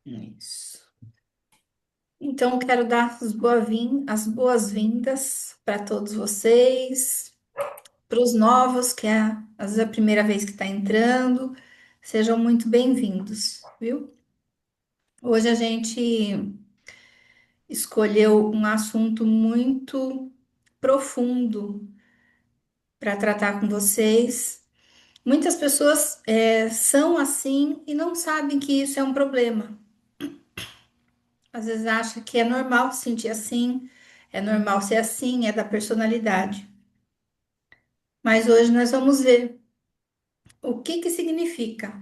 Isso. Então, quero dar as boas-vindas para todos vocês, para os novos, que é às vezes a primeira vez que está entrando. Sejam muito bem-vindos, viu? Hoje a gente escolheu um assunto muito profundo para tratar com vocês. Muitas pessoas são assim e não sabem que isso é um problema. Às vezes acha que é normal se sentir assim, é normal ser assim, é da personalidade. Mas hoje nós vamos ver o que que significa.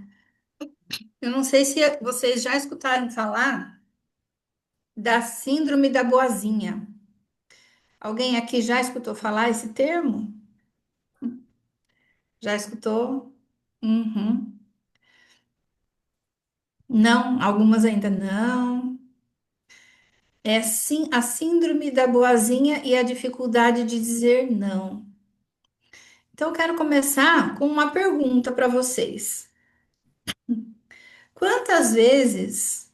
Eu não sei se vocês já escutaram falar da síndrome da boazinha. Alguém aqui já escutou falar esse termo? Já escutou? Uhum. Não, algumas ainda não. É sim a síndrome da boazinha e a dificuldade de dizer não. Então, eu quero começar com uma pergunta para vocês. Quantas vezes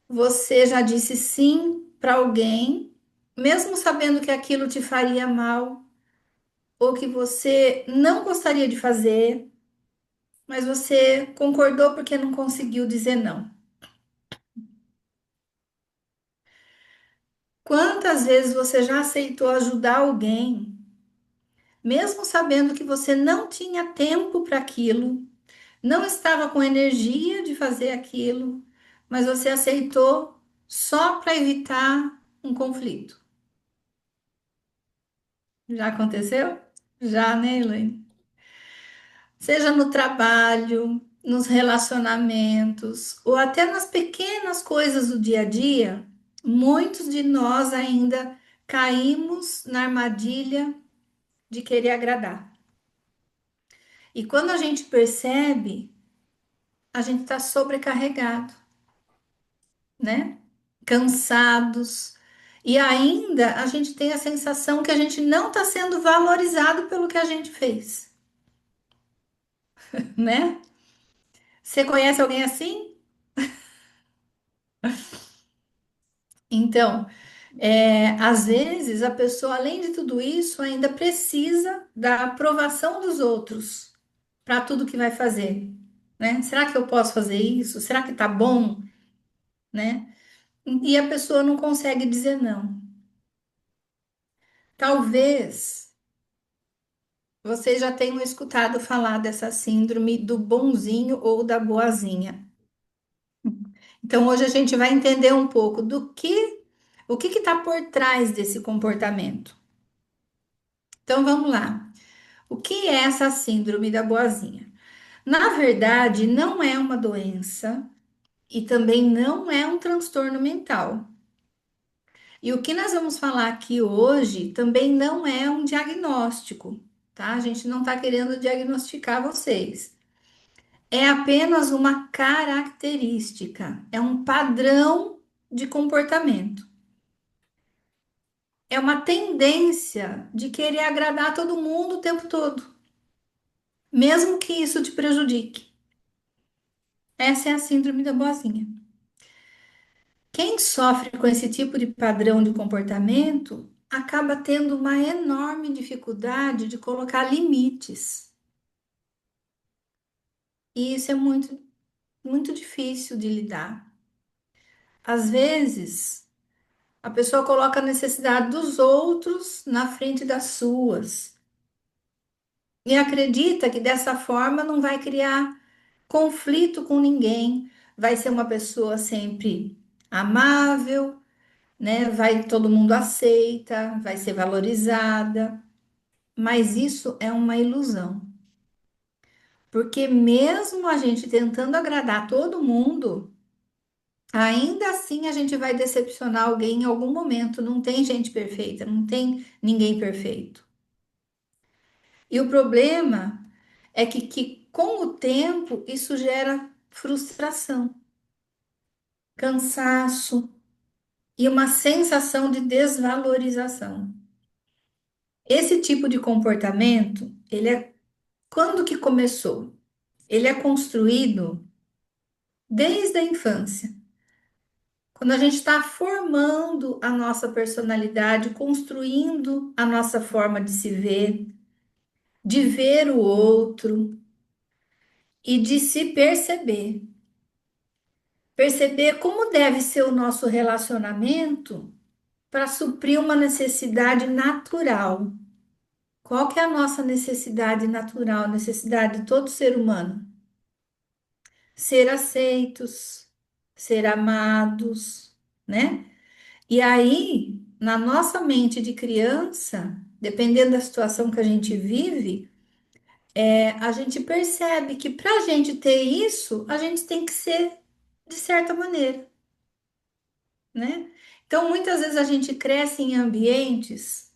você já disse sim para alguém, mesmo sabendo que aquilo te faria mal, ou que você não gostaria de fazer, mas você concordou porque não conseguiu dizer não? Quantas vezes você já aceitou ajudar alguém, mesmo sabendo que você não tinha tempo para aquilo, não estava com energia de fazer aquilo, mas você aceitou só para evitar um conflito? Já aconteceu? Já, né, Elaine? Seja no trabalho, nos relacionamentos, ou até nas pequenas coisas do dia a dia, muitos de nós ainda caímos na armadilha de querer agradar. E quando a gente percebe, a gente está sobrecarregado, né? Cansados. E ainda a gente tem a sensação que a gente não está sendo valorizado pelo que a gente fez, né? Você conhece alguém assim? Então, às vezes a pessoa, além de tudo isso, ainda precisa da aprovação dos outros para tudo que vai fazer, né? Será que eu posso fazer isso? Será que tá bom, né? E a pessoa não consegue dizer não. Talvez vocês já tenham escutado falar dessa síndrome do bonzinho ou da boazinha. Então, hoje a gente vai entender um pouco o que está por trás desse comportamento. Então, vamos lá. O que é essa síndrome da boazinha? Na verdade, não é uma doença e também não é um transtorno mental. E o que nós vamos falar aqui hoje também não é um diagnóstico, tá? A gente não está querendo diagnosticar vocês. É apenas uma característica, é um padrão de comportamento. É uma tendência de querer agradar todo mundo o tempo todo, mesmo que isso te prejudique. Essa é a síndrome da boazinha. Quem sofre com esse tipo de padrão de comportamento acaba tendo uma enorme dificuldade de colocar limites. E isso é muito difícil de lidar. Às vezes, a pessoa coloca a necessidade dos outros na frente das suas e acredita que dessa forma não vai criar conflito com ninguém, vai ser uma pessoa sempre amável, né? Vai, todo mundo aceita, vai ser valorizada, mas isso é uma ilusão, porque mesmo a gente tentando agradar todo mundo, ainda assim a gente vai decepcionar alguém em algum momento. Não tem gente perfeita, não tem ninguém perfeito. E o problema é que com o tempo isso gera frustração, cansaço e uma sensação de desvalorização. Esse tipo de comportamento, ele é quando que começou? Ele é construído desde a infância. Quando a gente está formando a nossa personalidade, construindo a nossa forma de ver o outro e de se perceber. Perceber como deve ser o nosso relacionamento para suprir uma necessidade natural. Qual que é a nossa necessidade natural, necessidade de todo ser humano? Ser aceitos, ser amados, né? E aí, na nossa mente de criança, dependendo da situação que a gente vive, a gente percebe que para a gente ter isso, a gente tem que ser de certa maneira, né? Então, muitas vezes a gente cresce em ambientes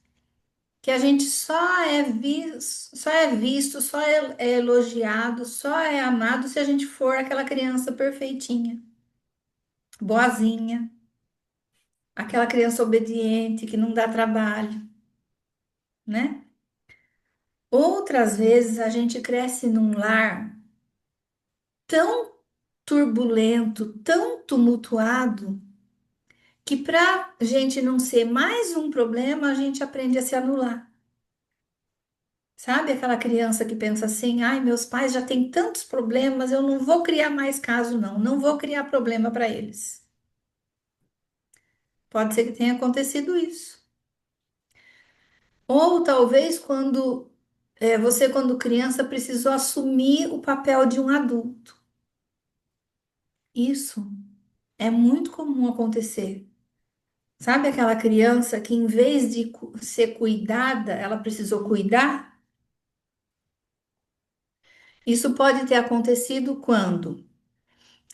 que a gente só é visto, só é elogiado, só é amado se a gente for aquela criança perfeitinha, boazinha, aquela criança obediente que não dá trabalho, né? Outras vezes a gente cresce num lar tão turbulento, tão tumultuado, que para a gente não ser mais um problema, a gente aprende a se anular. Sabe aquela criança que pensa assim: ai, meus pais já têm tantos problemas, eu não vou criar mais caso, não, não vou criar problema para eles. Pode ser que tenha acontecido isso. Ou talvez você, quando criança, precisou assumir o papel de um adulto. Isso é muito comum acontecer. Sabe aquela criança que, em vez de ser cuidada, ela precisou cuidar? Isso pode ter acontecido quando,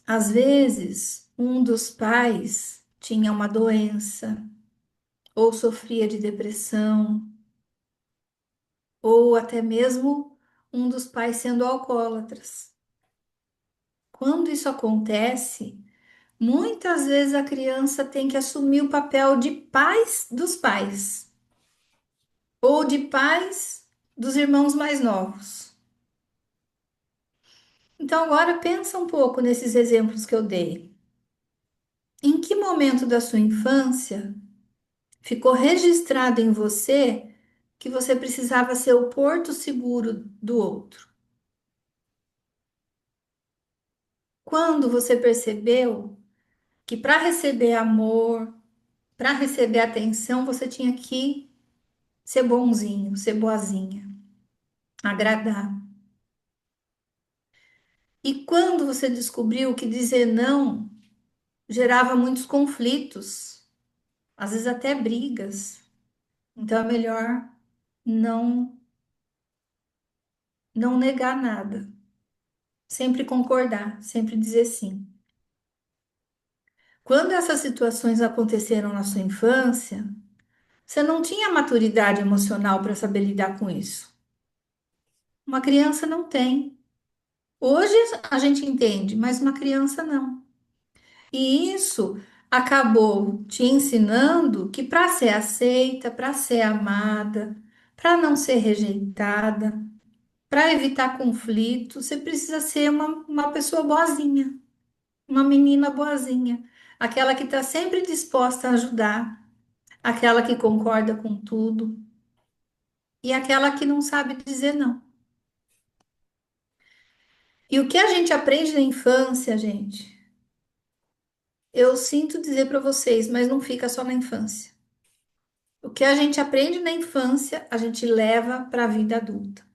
às vezes, um dos pais tinha uma doença, ou sofria de depressão, ou até mesmo um dos pais sendo alcoólatras. Quando isso acontece, muitas vezes a criança tem que assumir o papel de pais dos pais, ou de pais dos irmãos mais novos. Então, agora pensa um pouco nesses exemplos que eu dei. Em que momento da sua infância ficou registrado em você que você precisava ser o porto seguro do outro? Quando você percebeu que para receber amor, para receber atenção, você tinha que ser bonzinho, ser boazinha, agradar. E quando você descobriu que dizer não gerava muitos conflitos, às vezes até brigas, então é melhor não não negar nada, sempre concordar, sempre dizer sim. Quando essas situações aconteceram na sua infância, você não tinha maturidade emocional para saber lidar com isso. Uma criança não tem. Hoje a gente entende, mas uma criança não. E isso acabou te ensinando que para ser aceita, para ser amada, para não ser rejeitada, para evitar conflito, você precisa ser uma pessoa boazinha, uma menina boazinha, aquela que está sempre disposta a ajudar, aquela que concorda com tudo e aquela que não sabe dizer não. E o que a gente aprende na infância, gente, eu sinto dizer para vocês, mas não fica só na infância. O que a gente aprende na infância, a gente leva para a vida adulta.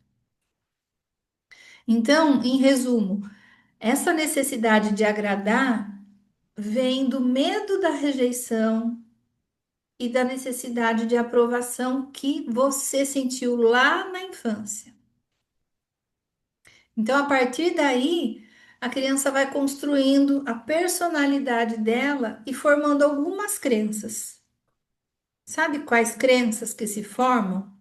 Então, em resumo, essa necessidade de agradar vem do medo da rejeição e da necessidade de aprovação que você sentiu lá na infância. Então, a partir daí, a criança vai construindo a personalidade dela e formando algumas crenças. Sabe quais crenças que se formam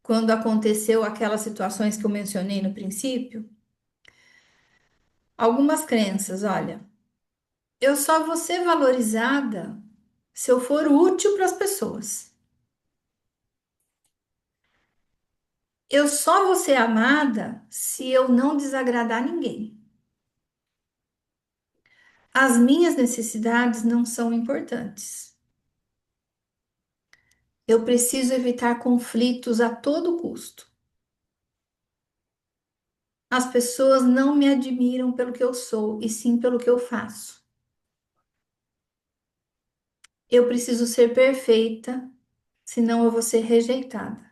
quando aconteceu aquelas situações que eu mencionei no princípio? Algumas crenças, olha, eu só vou ser valorizada se eu for útil para as pessoas. Eu só vou ser amada se eu não desagradar ninguém. As minhas necessidades não são importantes. Eu preciso evitar conflitos a todo custo. As pessoas não me admiram pelo que eu sou, e sim pelo que eu faço. Eu preciso ser perfeita, senão eu vou ser rejeitada.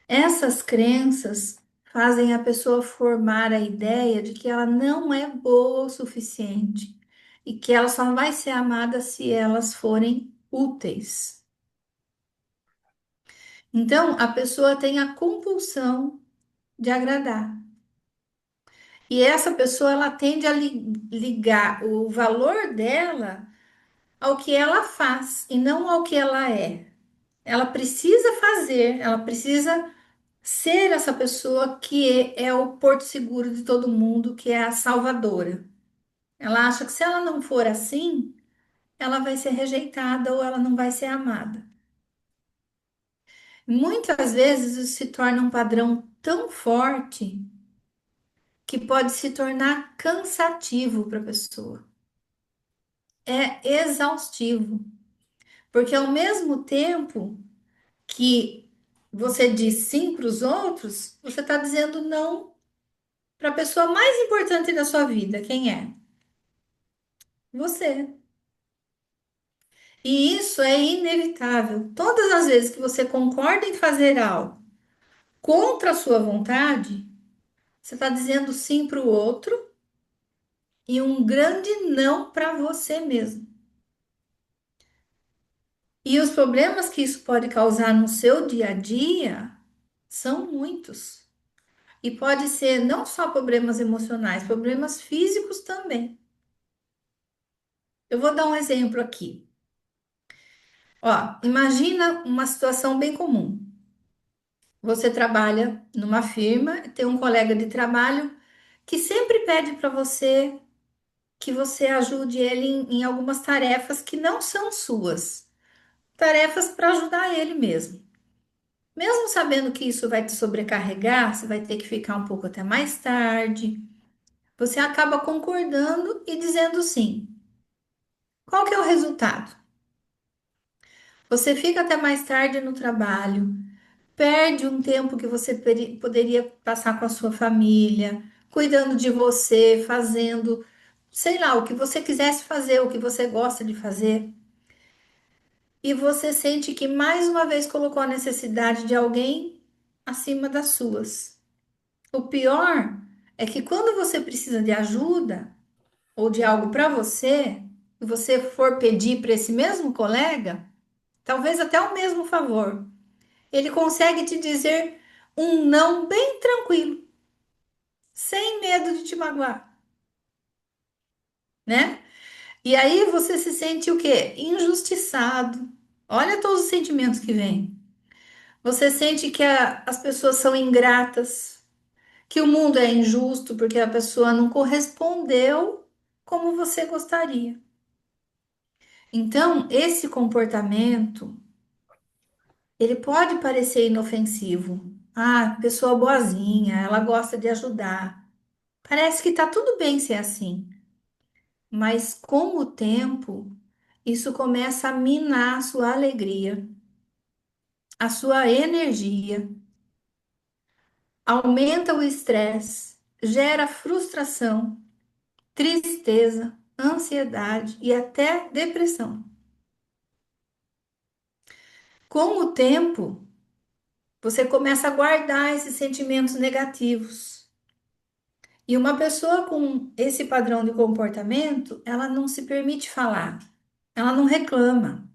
Essas crenças fazem a pessoa formar a ideia de que ela não é boa o suficiente e que ela só vai ser amada se elas forem úteis. Então, a pessoa tem a compulsão de agradar. E essa pessoa ela tende a ligar o valor dela ao que ela faz e não ao que ela é. Ela precisa fazer, ela precisa ser essa pessoa que é o porto seguro de todo mundo, que é a salvadora. Ela acha que se ela não for assim, ela vai ser rejeitada ou ela não vai ser amada. Muitas vezes isso se torna um padrão tão forte que pode se tornar cansativo para a pessoa. É exaustivo, porque ao mesmo tempo que você diz sim para os outros, você está dizendo não para a pessoa mais importante da sua vida. Quem é? Você. E isso é inevitável. Todas as vezes que você concorda em fazer algo contra a sua vontade, você está dizendo sim para o outro e um grande não para você mesmo. E os problemas que isso pode causar no seu dia a dia são muitos. E pode ser não só problemas emocionais, problemas físicos também. Eu vou dar um exemplo aqui. Ó, imagina uma situação bem comum. Você trabalha numa firma, tem um colega de trabalho que sempre pede para você que você ajude ele em algumas tarefas que não são suas, tarefas para ajudar ele mesmo. Mesmo sabendo que isso vai te sobrecarregar, você vai ter que ficar um pouco até mais tarde, você acaba concordando e dizendo sim. Qual que é o resultado? Você fica até mais tarde no trabalho, perde um tempo que você poderia passar com a sua família, cuidando de você, fazendo, sei lá, o que você quisesse fazer, o que você gosta de fazer, e você sente que mais uma vez colocou a necessidade de alguém acima das suas. O pior é que quando você precisa de ajuda ou de algo para você, e você for pedir para esse mesmo colega, talvez até o mesmo favor, ele consegue te dizer um não bem tranquilo, sem medo de te magoar, né? E aí você se sente o quê? Injustiçado. Olha todos os sentimentos que vêm. Você sente que as pessoas são ingratas, que o mundo é injusto porque a pessoa não correspondeu como você gostaria. Então, esse comportamento, ele pode parecer inofensivo. Ah, pessoa boazinha, ela gosta de ajudar. Parece que tá tudo bem ser assim, mas com o tempo, isso começa a minar a sua alegria, a sua energia, aumenta o estresse, gera frustração, tristeza, ansiedade e até depressão. Com o tempo, você começa a guardar esses sentimentos negativos. E uma pessoa com esse padrão de comportamento, ela não se permite falar, ela não reclama.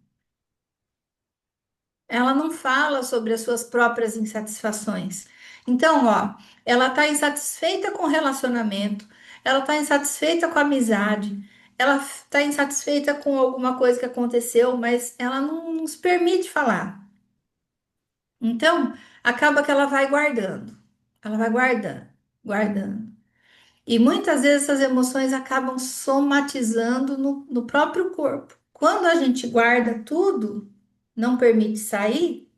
Ela não fala sobre as suas próprias insatisfações. Então, ó, ela está insatisfeita com o relacionamento, ela está insatisfeita com a amizade, ela está insatisfeita com alguma coisa que aconteceu, mas ela não se permite falar. Então, acaba que ela vai guardando, guardando. E muitas vezes essas emoções acabam somatizando no próprio corpo. Quando a gente guarda tudo, não permite sair,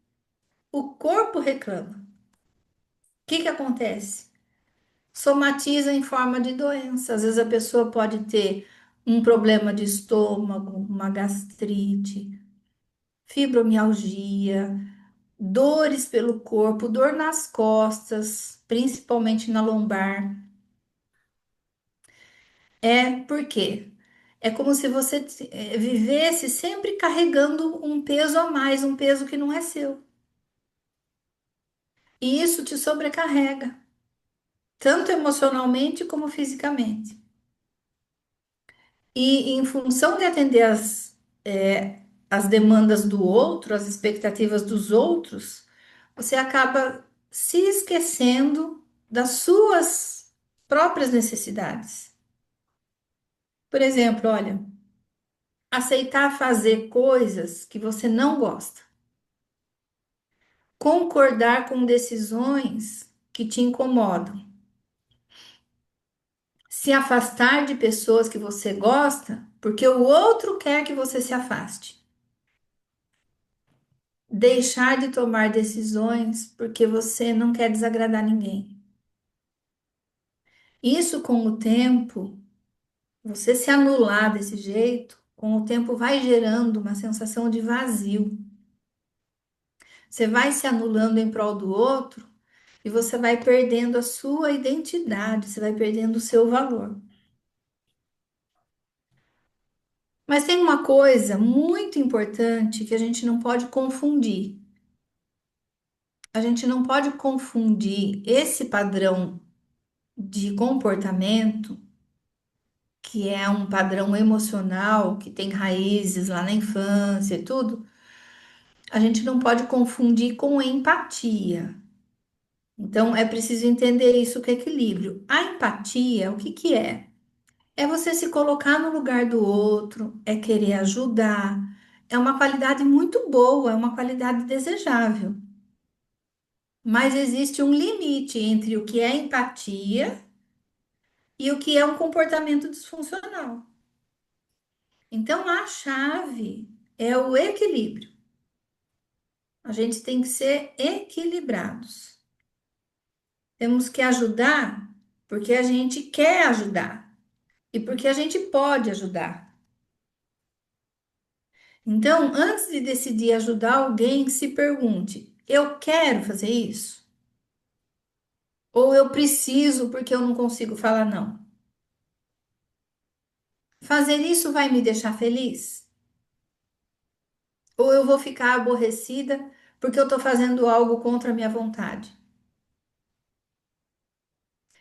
o corpo reclama. O que que acontece? somatiza em forma de doença. Às vezes a pessoa pode ter um problema de estômago, uma gastrite, fibromialgia, dores pelo corpo, dor nas costas, principalmente na lombar. É porque é como se você vivesse sempre carregando um peso a mais, um peso que não é seu. E isso te sobrecarrega, tanto emocionalmente como fisicamente. E em função de atender as demandas do outro, as expectativas dos outros, você acaba se esquecendo das suas próprias necessidades. Por exemplo, olha, aceitar fazer coisas que você não gosta, concordar com decisões que te incomodam, se afastar de pessoas que você gosta porque o outro quer que você se afaste. Deixar de tomar decisões porque você não quer desagradar ninguém. Isso com o tempo, você se anular desse jeito, com o tempo vai gerando uma sensação de vazio. Você vai se anulando em prol do outro e você vai perdendo a sua identidade, você vai perdendo o seu valor. Mas tem uma coisa muito importante que a gente não pode confundir. A gente não pode confundir esse padrão de comportamento, que é um padrão emocional, que tem raízes lá na infância e tudo, a gente não pode confundir com empatia. Então, é preciso entender isso com equilíbrio. A empatia, o que que é? É você se colocar no lugar do outro, é querer ajudar. É uma qualidade muito boa, é uma qualidade desejável. Mas existe um limite entre o que é empatia e o que é um comportamento disfuncional. Então, a chave é o equilíbrio. A gente tem que ser equilibrados. Temos que ajudar porque a gente quer ajudar e porque a gente pode ajudar. Então, antes de decidir ajudar alguém, se pergunte: eu quero fazer isso? Ou eu preciso porque eu não consigo falar não? Fazer isso vai me deixar feliz? Ou eu vou ficar aborrecida porque eu estou fazendo algo contra a minha vontade?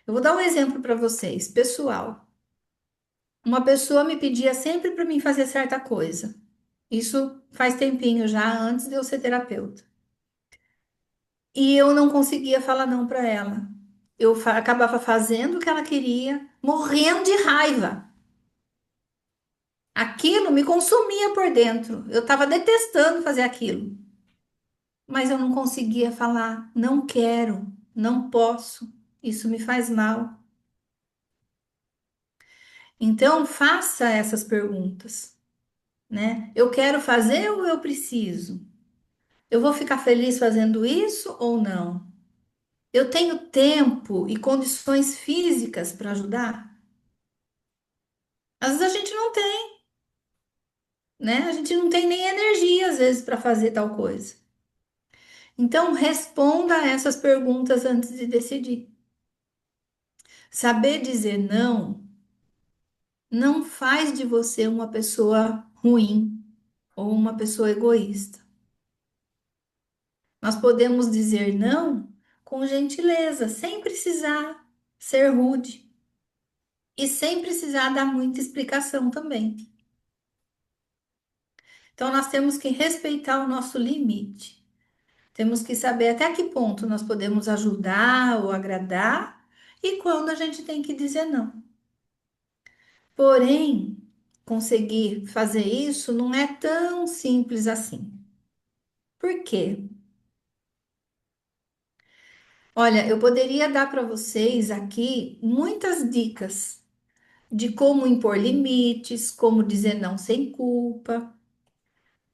Eu vou dar um exemplo para vocês, pessoal. Uma pessoa me pedia sempre para mim fazer certa coisa. Isso faz tempinho já, antes de eu ser terapeuta. E eu não conseguia falar não para ela. Eu acabava fazendo o que ela queria, morrendo de raiva. Aquilo me consumia por dentro. Eu estava detestando fazer aquilo. Mas eu não conseguia falar, não quero, não posso. Isso me faz mal. Então, faça essas perguntas, né? Eu quero fazer ou eu preciso? Eu vou ficar feliz fazendo isso ou não? Eu tenho tempo e condições físicas para ajudar? Às vezes a gente não tem, né? A gente não tem nem energia, às vezes, para fazer tal coisa. Então, responda a essas perguntas antes de decidir. Saber dizer não faz de você uma pessoa ruim ou uma pessoa egoísta. Nós podemos dizer não com gentileza, sem precisar ser rude e sem precisar dar muita explicação também. Então, nós temos que respeitar o nosso limite. Temos que saber até que ponto nós podemos ajudar ou agradar e quando a gente tem que dizer não. Porém, conseguir fazer isso não é tão simples assim. Por quê? Olha, eu poderia dar para vocês aqui muitas dicas de como impor limites, como dizer não sem culpa.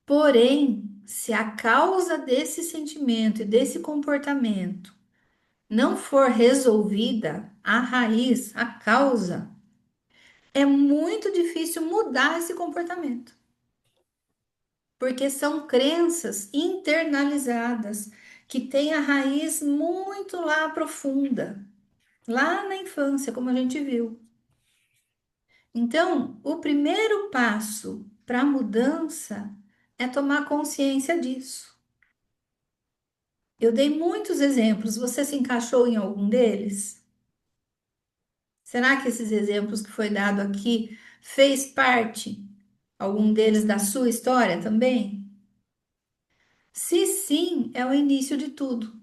Porém, se a causa desse sentimento e desse comportamento não for resolvida, a raiz, a causa, é muito difícil mudar esse comportamento, porque são crenças internalizadas que têm a raiz muito lá profunda, lá na infância, como a gente viu. Então, o primeiro passo para a mudança é tomar consciência disso. Eu dei muitos exemplos, você se encaixou em algum deles? Será que esses exemplos que foi dado aqui fez parte, algum deles, da sua história também? Se sim, é o início de tudo.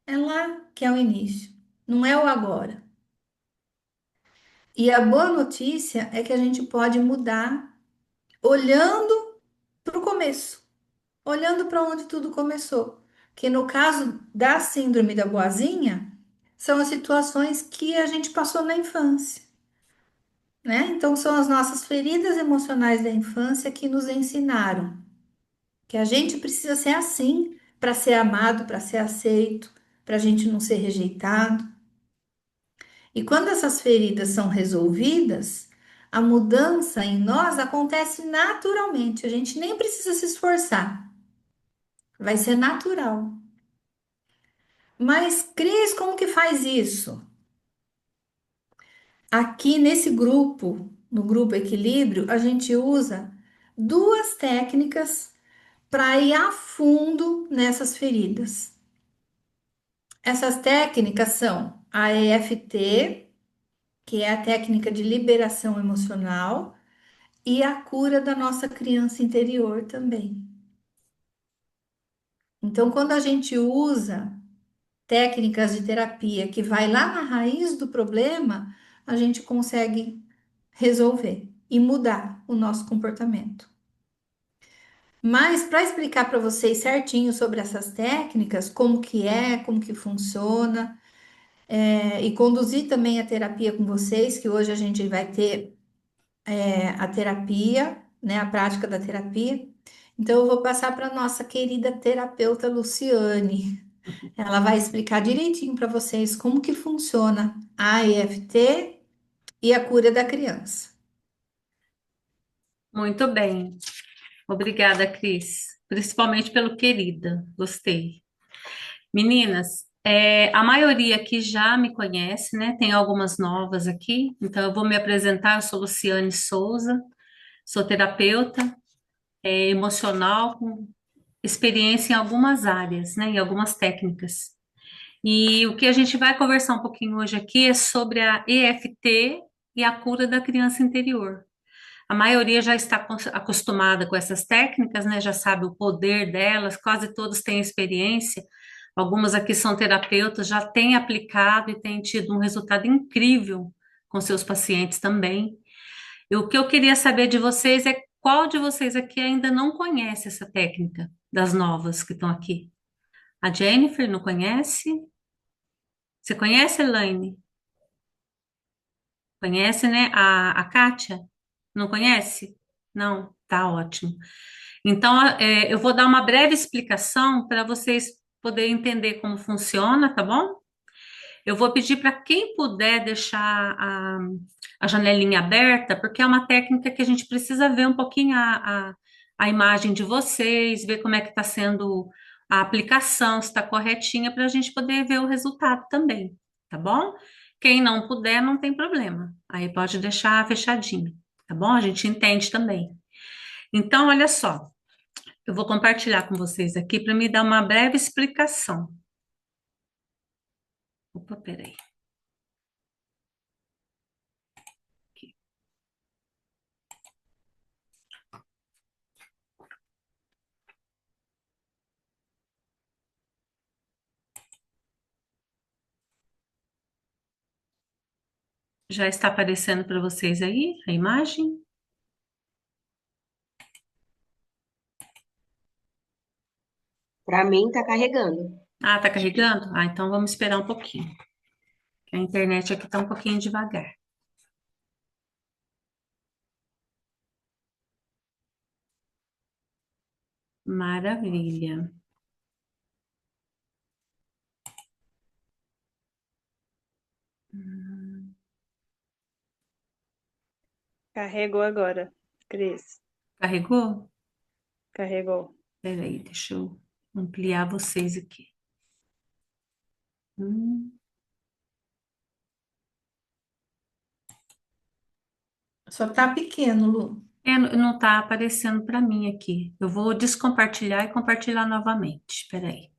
É lá que é o início, não é o agora. E a boa notícia é que a gente pode mudar olhando para o começo, olhando para onde tudo começou. Que no caso da síndrome da boazinha, são as situações que a gente passou na infância, né? Então, são as nossas feridas emocionais da infância que nos ensinaram que a gente precisa ser assim para ser amado, para ser aceito, para a gente não ser rejeitado. E quando essas feridas são resolvidas, a mudança em nós acontece naturalmente, a gente nem precisa se esforçar, vai ser natural. Mas, Cris, como que faz isso? Aqui nesse grupo, no grupo Equilíbrio, a gente usa duas técnicas para ir a fundo nessas feridas. Essas técnicas são a EFT, que é a técnica de liberação emocional, e a cura da nossa criança interior também. Então, quando a gente usa técnicas de terapia que vai lá na raiz do problema, a gente consegue resolver e mudar o nosso comportamento. Mas para explicar para vocês certinho sobre essas técnicas, como que funciona, e conduzir também a terapia com vocês, que hoje a gente vai ter a terapia, né, a prática da terapia. Então eu vou passar para nossa querida terapeuta Luciane. Ela vai explicar direitinho para vocês como que funciona a EFT e a cura da criança. Muito bem. Obrigada, Cris. Principalmente pelo querida. Gostei. Meninas, a maioria aqui já me conhece, né? Tem algumas novas aqui. Então, eu vou me apresentar. Eu sou Luciane Souza, sou terapeuta, emocional, com experiência em algumas áreas, né? Em algumas técnicas. E o que a gente vai conversar um pouquinho hoje aqui é sobre a EFT e a cura da criança interior. A maioria já está acostumada com essas técnicas, né? Já sabe o poder delas, quase todos têm experiência. Algumas aqui são terapeutas, já têm aplicado e têm tido um resultado incrível com seus pacientes também. E o que eu queria saber de vocês é qual de vocês aqui ainda não conhece essa técnica das novas que estão aqui? A Jennifer não conhece? Você conhece, Elaine? Conhece, né? A Kátia? Não conhece? Não, tá ótimo. Então, eu vou dar uma breve explicação para vocês poderem entender como funciona, tá bom? Eu vou pedir para quem puder deixar a janelinha aberta, porque é uma técnica que a gente precisa ver um pouquinho a imagem de vocês, ver como é que está sendo a aplicação, se está corretinha, para a gente poder ver o resultado também, tá bom? Quem não puder, não tem problema. Aí pode deixar fechadinho, tá bom? A gente entende também. Então, olha só, eu vou compartilhar com vocês aqui para me dar uma breve explicação. Opa, peraí. Já está aparecendo para vocês aí a imagem? Para mim, tá carregando. Ah, tá carregando? Ah, então vamos esperar um pouquinho. Que a internet aqui tá um pouquinho devagar. Maravilha. Carregou agora, Cris. Carregou? Carregou. Peraí, deixa eu ampliar vocês aqui. Hum. Só tá pequeno, Lu. Não está aparecendo para mim aqui. Eu vou descompartilhar e compartilhar novamente. Espera aí.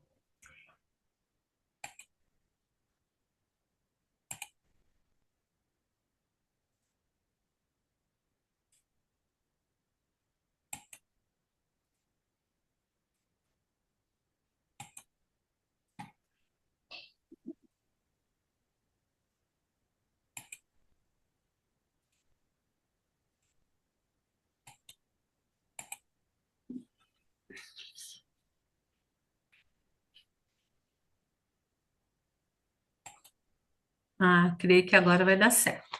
Ah, creio que agora vai dar certo.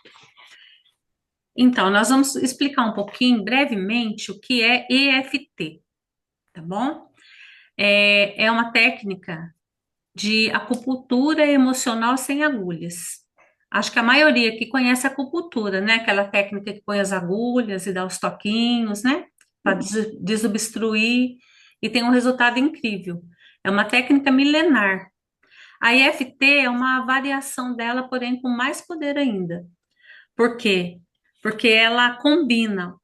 Então, nós vamos explicar um pouquinho, brevemente, o que é EFT, tá bom? É uma técnica de acupuntura emocional sem agulhas. Acho que a maioria que conhece a acupuntura, né? Aquela técnica que põe as agulhas e dá os toquinhos, né? Para desobstruir e tem um resultado incrível. É uma técnica milenar. A EFT é uma variação dela, porém com mais poder ainda. Por quê? Porque ela combina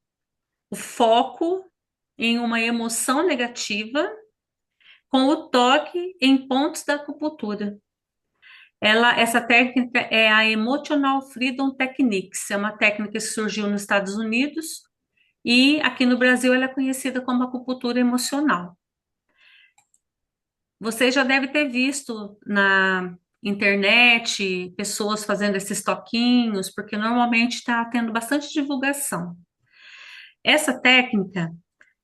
o foco em uma emoção negativa com o toque em pontos da acupuntura. Essa técnica é a Emotional Freedom Techniques, é uma técnica que surgiu nos Estados Unidos e aqui no Brasil ela é conhecida como acupuntura emocional. Você já deve ter visto na internet pessoas fazendo esses toquinhos, porque normalmente está tendo bastante divulgação. Essa técnica,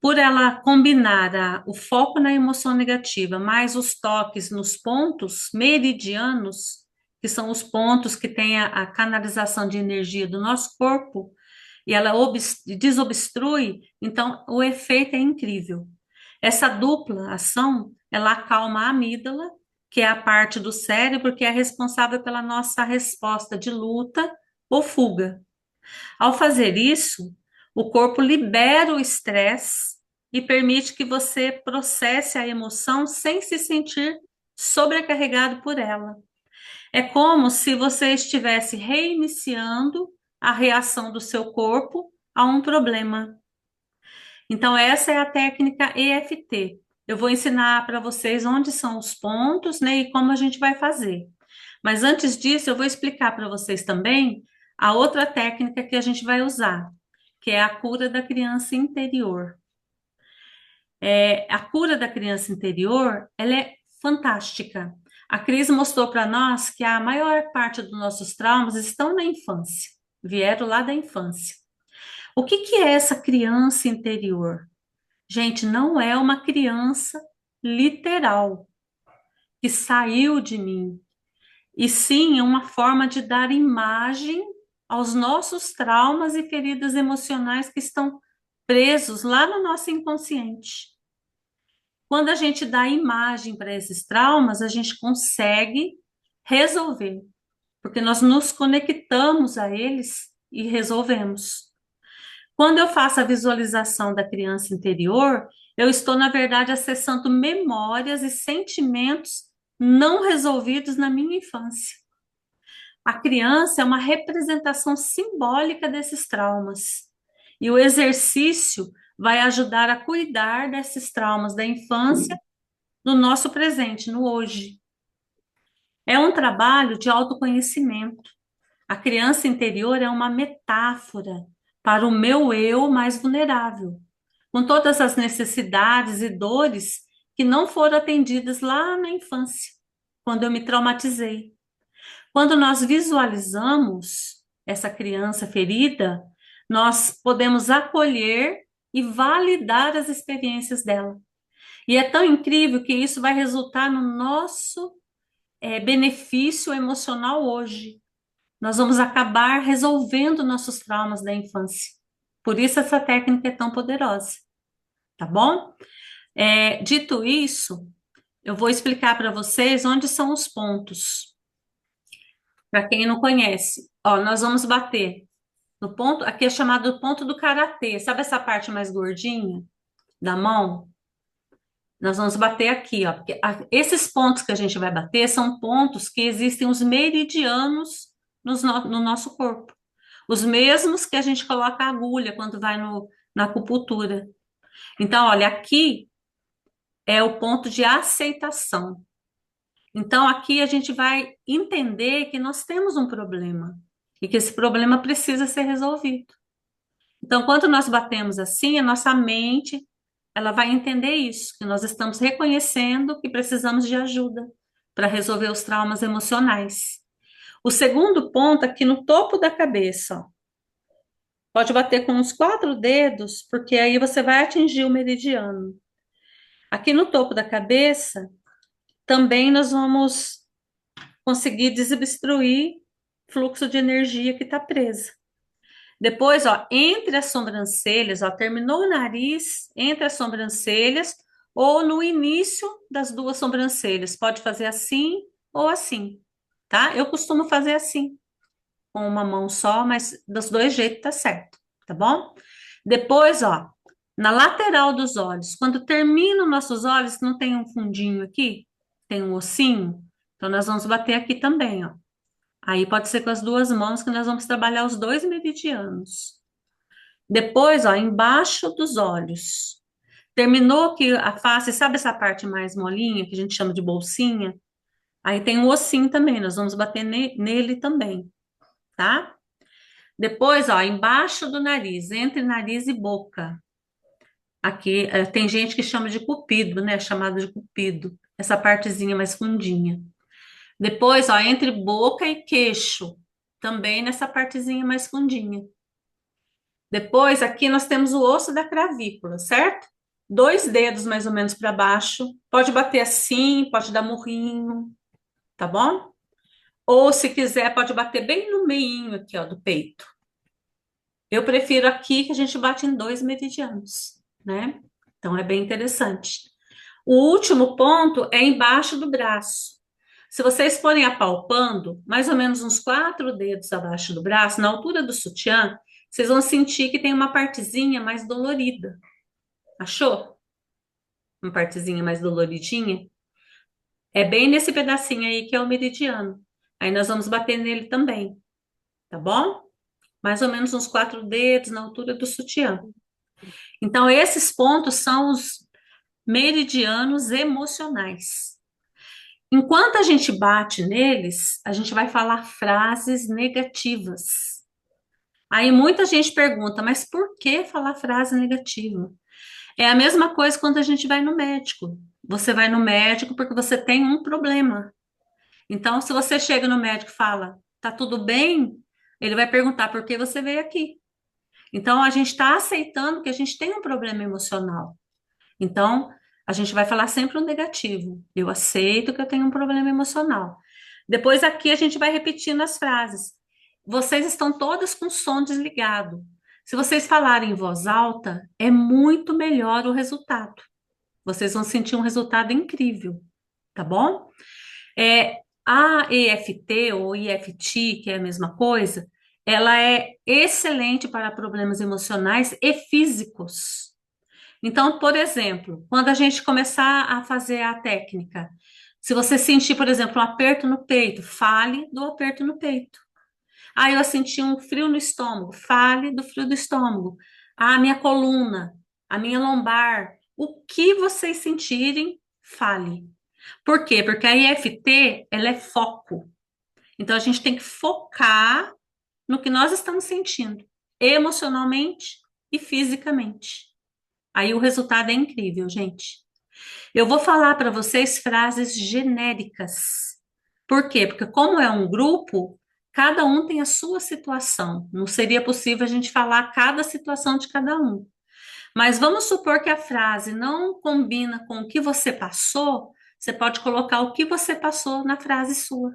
por ela combinar o foco na emoção negativa, mais os toques nos pontos meridianos, que são os pontos que têm a canalização de energia do nosso corpo, e ela desobstrui, então o efeito é incrível. Essa dupla ação, ela acalma a amígdala, que é a parte do cérebro que é responsável pela nossa resposta de luta ou fuga. Ao fazer isso, o corpo libera o estresse e permite que você processe a emoção sem se sentir sobrecarregado por ela. É como se você estivesse reiniciando a reação do seu corpo a um problema. Então, essa é a técnica EFT. Eu vou ensinar para vocês onde são os pontos, né, e como a gente vai fazer. Mas antes disso, eu vou explicar para vocês também a outra técnica que a gente vai usar, que é a cura da criança interior. A cura da criança interior, ela é fantástica. A Cris mostrou para nós que a maior parte dos nossos traumas estão na infância, vieram lá da infância. O que que é essa criança interior? Gente, não é uma criança literal que saiu de mim, e sim é uma forma de dar imagem aos nossos traumas e feridas emocionais que estão presos lá no nosso inconsciente. Quando a gente dá imagem para esses traumas, a gente consegue resolver, porque nós nos conectamos a eles e resolvemos. Quando eu faço a visualização da criança interior, eu estou, na verdade, acessando memórias e sentimentos não resolvidos na minha infância. A criança é uma representação simbólica desses traumas. E o exercício vai ajudar a cuidar desses traumas da infância no nosso presente, no hoje. É um trabalho de autoconhecimento. A criança interior é uma metáfora para o meu eu mais vulnerável, com todas as necessidades e dores que não foram atendidas lá na infância, quando eu me traumatizei. Quando nós visualizamos essa criança ferida, nós podemos acolher e validar as experiências dela. E é tão incrível que isso vai resultar no nosso benefício emocional hoje. Nós vamos acabar resolvendo nossos traumas da infância. Por isso essa técnica é tão poderosa, tá bom? Dito isso, eu vou explicar para vocês onde são os pontos. Para quem não conhece, ó, nós vamos bater No ponto, aqui é chamado ponto do karatê. Sabe essa parte mais gordinha da mão? Nós vamos bater aqui, ó, porque esses pontos que a gente vai bater são pontos que existem os meridianos no nosso corpo. Os mesmos que a gente coloca a agulha quando vai na acupuntura. Então, olha, aqui é o ponto de aceitação. Então, aqui a gente vai entender que nós temos um problema e que esse problema precisa ser resolvido. Então, quando nós batemos assim, a nossa mente, ela vai entender isso, que nós estamos reconhecendo que precisamos de ajuda para resolver os traumas emocionais. O segundo ponto, aqui no topo da cabeça, ó, pode bater com uns 4 dedos, porque aí você vai atingir o meridiano. Aqui no topo da cabeça, também nós vamos conseguir desobstruir fluxo de energia que está presa. Depois, ó, entre as sobrancelhas, ó, terminou o nariz, entre as sobrancelhas, ou no início das duas sobrancelhas. Pode fazer assim ou assim, tá? Eu costumo fazer assim, com uma mão só, mas dos dois jeitos tá certo, tá bom? Depois, ó, na lateral dos olhos, quando terminam nossos olhos, não tem um fundinho aqui? Tem um ossinho? Então, nós vamos bater aqui também, ó. Aí pode ser com as duas mãos que nós vamos trabalhar os dois meridianos. Depois, ó, embaixo dos olhos. Terminou aqui a face, sabe essa parte mais molinha, que a gente chama de bolsinha? Aí tem um ossinho também, nós vamos bater nele também, tá? Depois, ó, embaixo do nariz, entre nariz e boca. Aqui, tem gente que chama de cupido, né? Chamado de cupido. Essa partezinha mais fundinha. Depois, ó, entre boca e queixo. Também nessa partezinha mais fundinha. Depois, aqui nós temos o osso da clavícula, certo? 2 dedos mais ou menos para baixo. Pode bater assim, pode dar murrinho, tá bom? Ou se quiser, pode bater bem no meinho aqui, ó, do peito. Eu prefiro aqui que a gente bate em 2 meridianos, né? Então é bem interessante. O último ponto é embaixo do braço. Se vocês forem apalpando, mais ou menos uns 4 dedos abaixo do braço, na altura do sutiã, vocês vão sentir que tem uma partezinha mais dolorida. Achou? Uma partezinha mais doloridinha? É bem nesse pedacinho aí que é o meridiano. Aí nós vamos bater nele também, tá bom? Mais ou menos uns 4 dedos na altura do sutiã. Então, esses pontos são os meridianos emocionais. Enquanto a gente bate neles, a gente vai falar frases negativas. Aí muita gente pergunta, mas por que falar frase negativa? É a mesma coisa quando a gente vai no médico. Você vai no médico porque você tem um problema. Então, se você chega no médico e fala, tá tudo bem, ele vai perguntar por que você veio aqui. Então, a gente está aceitando que a gente tem um problema emocional. Então, a gente vai falar sempre o negativo. Eu aceito que eu tenho um problema emocional. Depois, aqui, a gente vai repetindo as frases. Vocês estão todas com o som desligado. Se vocês falarem em voz alta, é muito melhor o resultado. Vocês vão sentir um resultado incrível, tá bom? A EFT ou EFT, que é a mesma coisa, ela é excelente para problemas emocionais e físicos. Então, por exemplo, quando a gente começar a fazer a técnica, se você sentir, por exemplo, um aperto no peito, fale do aperto no peito. Ah, eu senti um frio no estômago, fale do frio do estômago. Ah, a minha coluna, a minha lombar, o que vocês sentirem, fale. Por quê? Porque a IFT, ela é foco. Então, a gente tem que focar no que nós estamos sentindo, emocionalmente e fisicamente. Aí o resultado é incrível, gente. Eu vou falar para vocês frases genéricas. Por quê? Porque como é um grupo, cada um tem a sua situação. Não seria possível a gente falar cada situação de cada um. Mas vamos supor que a frase não combina com o que você passou, você pode colocar o que você passou na frase sua,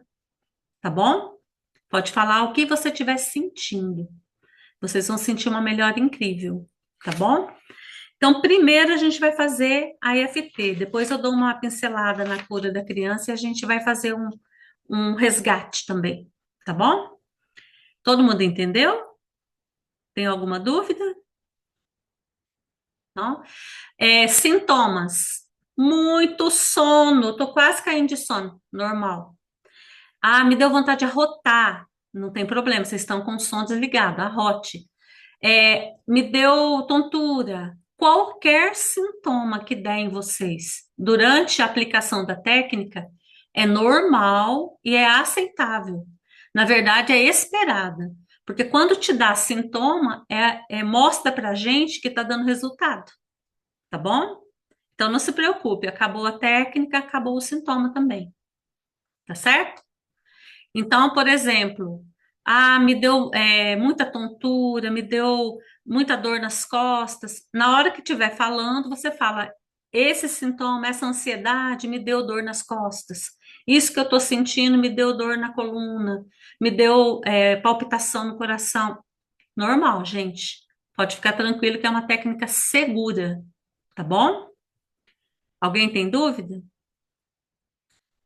tá bom? Pode falar o que você estiver sentindo. Vocês vão sentir uma melhora incrível, tá bom? Então, primeiro a gente vai fazer a EFT, depois eu dou uma pincelada na cura da criança e a gente vai fazer um resgate também, tá bom? Todo mundo entendeu? Tem alguma dúvida? Não? Sintomas. Muito sono. Tô quase caindo de sono. Normal. Ah, me deu vontade de arrotar. Não tem problema, vocês estão com o som desligado. Arrote. Me deu tontura. Qualquer sintoma que der em vocês durante a aplicação da técnica é normal e é aceitável. Na verdade, é esperada. Porque quando te dá sintoma, mostra pra gente que está dando resultado, tá bom? Então não se preocupe, acabou a técnica, acabou o sintoma também, tá certo? Então, por exemplo, me deu muita tontura, me deu muita dor nas costas. Na hora que estiver falando, você fala: esse sintoma, essa ansiedade me deu dor nas costas. Isso que eu estou sentindo me deu dor na coluna, me deu palpitação no coração. Normal, gente. Pode ficar tranquilo que é uma técnica segura, tá bom? Alguém tem dúvida?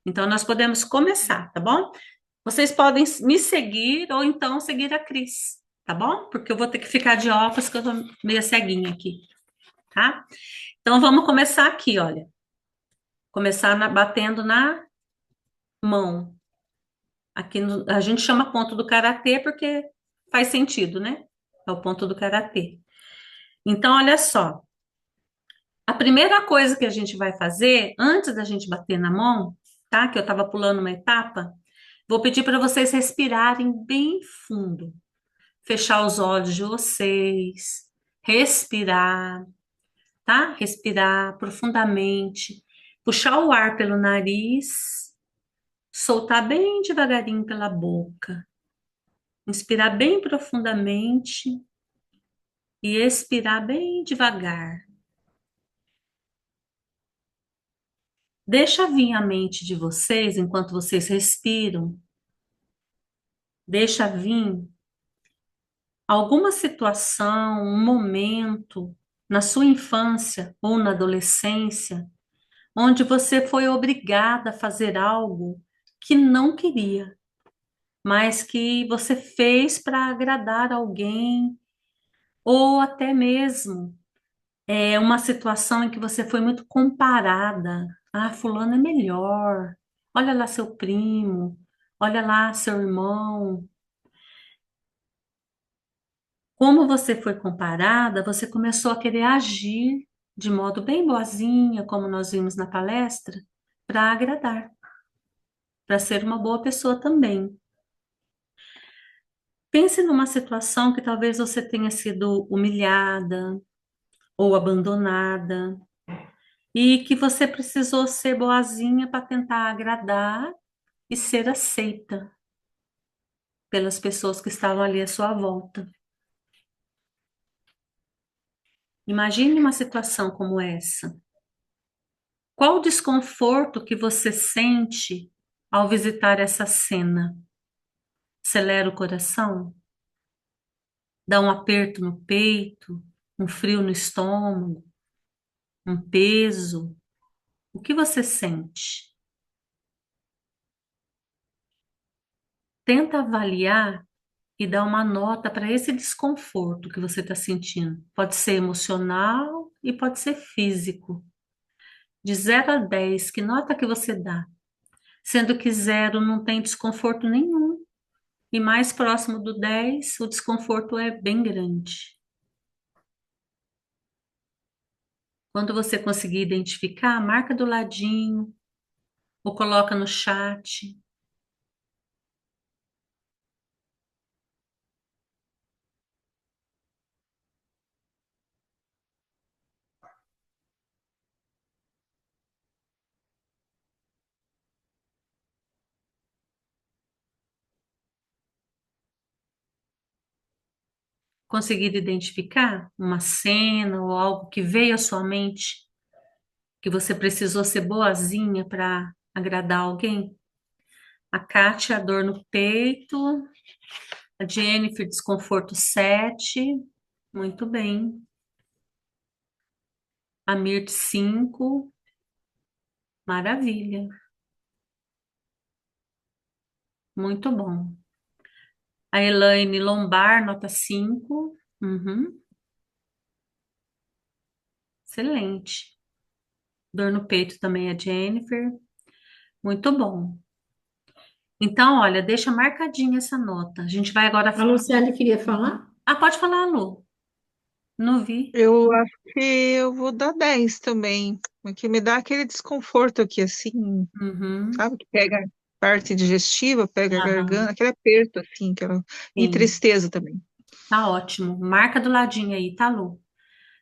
Então, nós podemos começar, tá bom? Vocês podem me seguir ou então seguir a Cris, tá bom? Porque eu vou ter que ficar de óculos, que eu tô meio ceguinha aqui, tá? Então, vamos começar aqui, olha. Começar batendo na mão. Aqui a gente chama ponto do karatê porque faz sentido, né? É o ponto do karatê. Então, olha só. A primeira coisa que a gente vai fazer, antes da gente bater na mão, tá? Que eu tava pulando uma etapa, vou pedir para vocês respirarem bem fundo. Fechar os olhos de vocês, respirar, tá? Respirar profundamente, puxar o ar pelo nariz, soltar bem devagarinho pela boca, inspirar bem profundamente e expirar bem devagar. Deixa vir a mente de vocês enquanto vocês respiram, deixa vir alguma situação, um momento na sua infância ou na adolescência onde você foi obrigada a fazer algo que não queria, mas que você fez para agradar alguém, ou até mesmo uma situação em que você foi muito comparada. Ah, fulano é melhor. Olha lá seu primo, olha lá seu irmão. Como você foi comparada, você começou a querer agir de modo bem boazinha, como nós vimos na palestra, para agradar, para ser uma boa pessoa também. Pense numa situação que talvez você tenha sido humilhada ou abandonada e que você precisou ser boazinha para tentar agradar e ser aceita pelas pessoas que estavam ali à sua volta. Imagine uma situação como essa. Qual o desconforto que você sente ao visitar essa cena? Acelera o coração? Dá um aperto no peito? Um frio no estômago? Um peso? O que você sente? Tenta avaliar e dar uma nota para esse desconforto que você está sentindo. Pode ser emocional e pode ser físico. De 0 a 10, que nota que você dá? Sendo que 0 não tem desconforto nenhum. E mais próximo do 10, o desconforto é bem grande. Quando você conseguir identificar, marca do ladinho ou coloca no chat. Conseguir identificar uma cena ou algo que veio à sua mente, que você precisou ser boazinha para agradar alguém? A Kátia, dor no peito. A Jennifer, desconforto 7. Muito bem. A Mirt, 5. Maravilha. Muito bom. A Elaine, lombar, nota 5. Uhum. Excelente. Dor no peito também é Jennifer. Muito bom. Então, olha, deixa marcadinha essa nota. A gente vai agora. A Luciane queria falar? Ah, pode falar, Lu. Não vi. Eu acho que eu vou dar 10 também, porque me dá aquele desconforto aqui, assim, Uhum. sabe? Que pega a parte digestiva, pega a garganta, Aham. aquele aperto, assim, aquela... e Sim. tristeza também. Tá ótimo. Marca do ladinho aí, tá, Lu?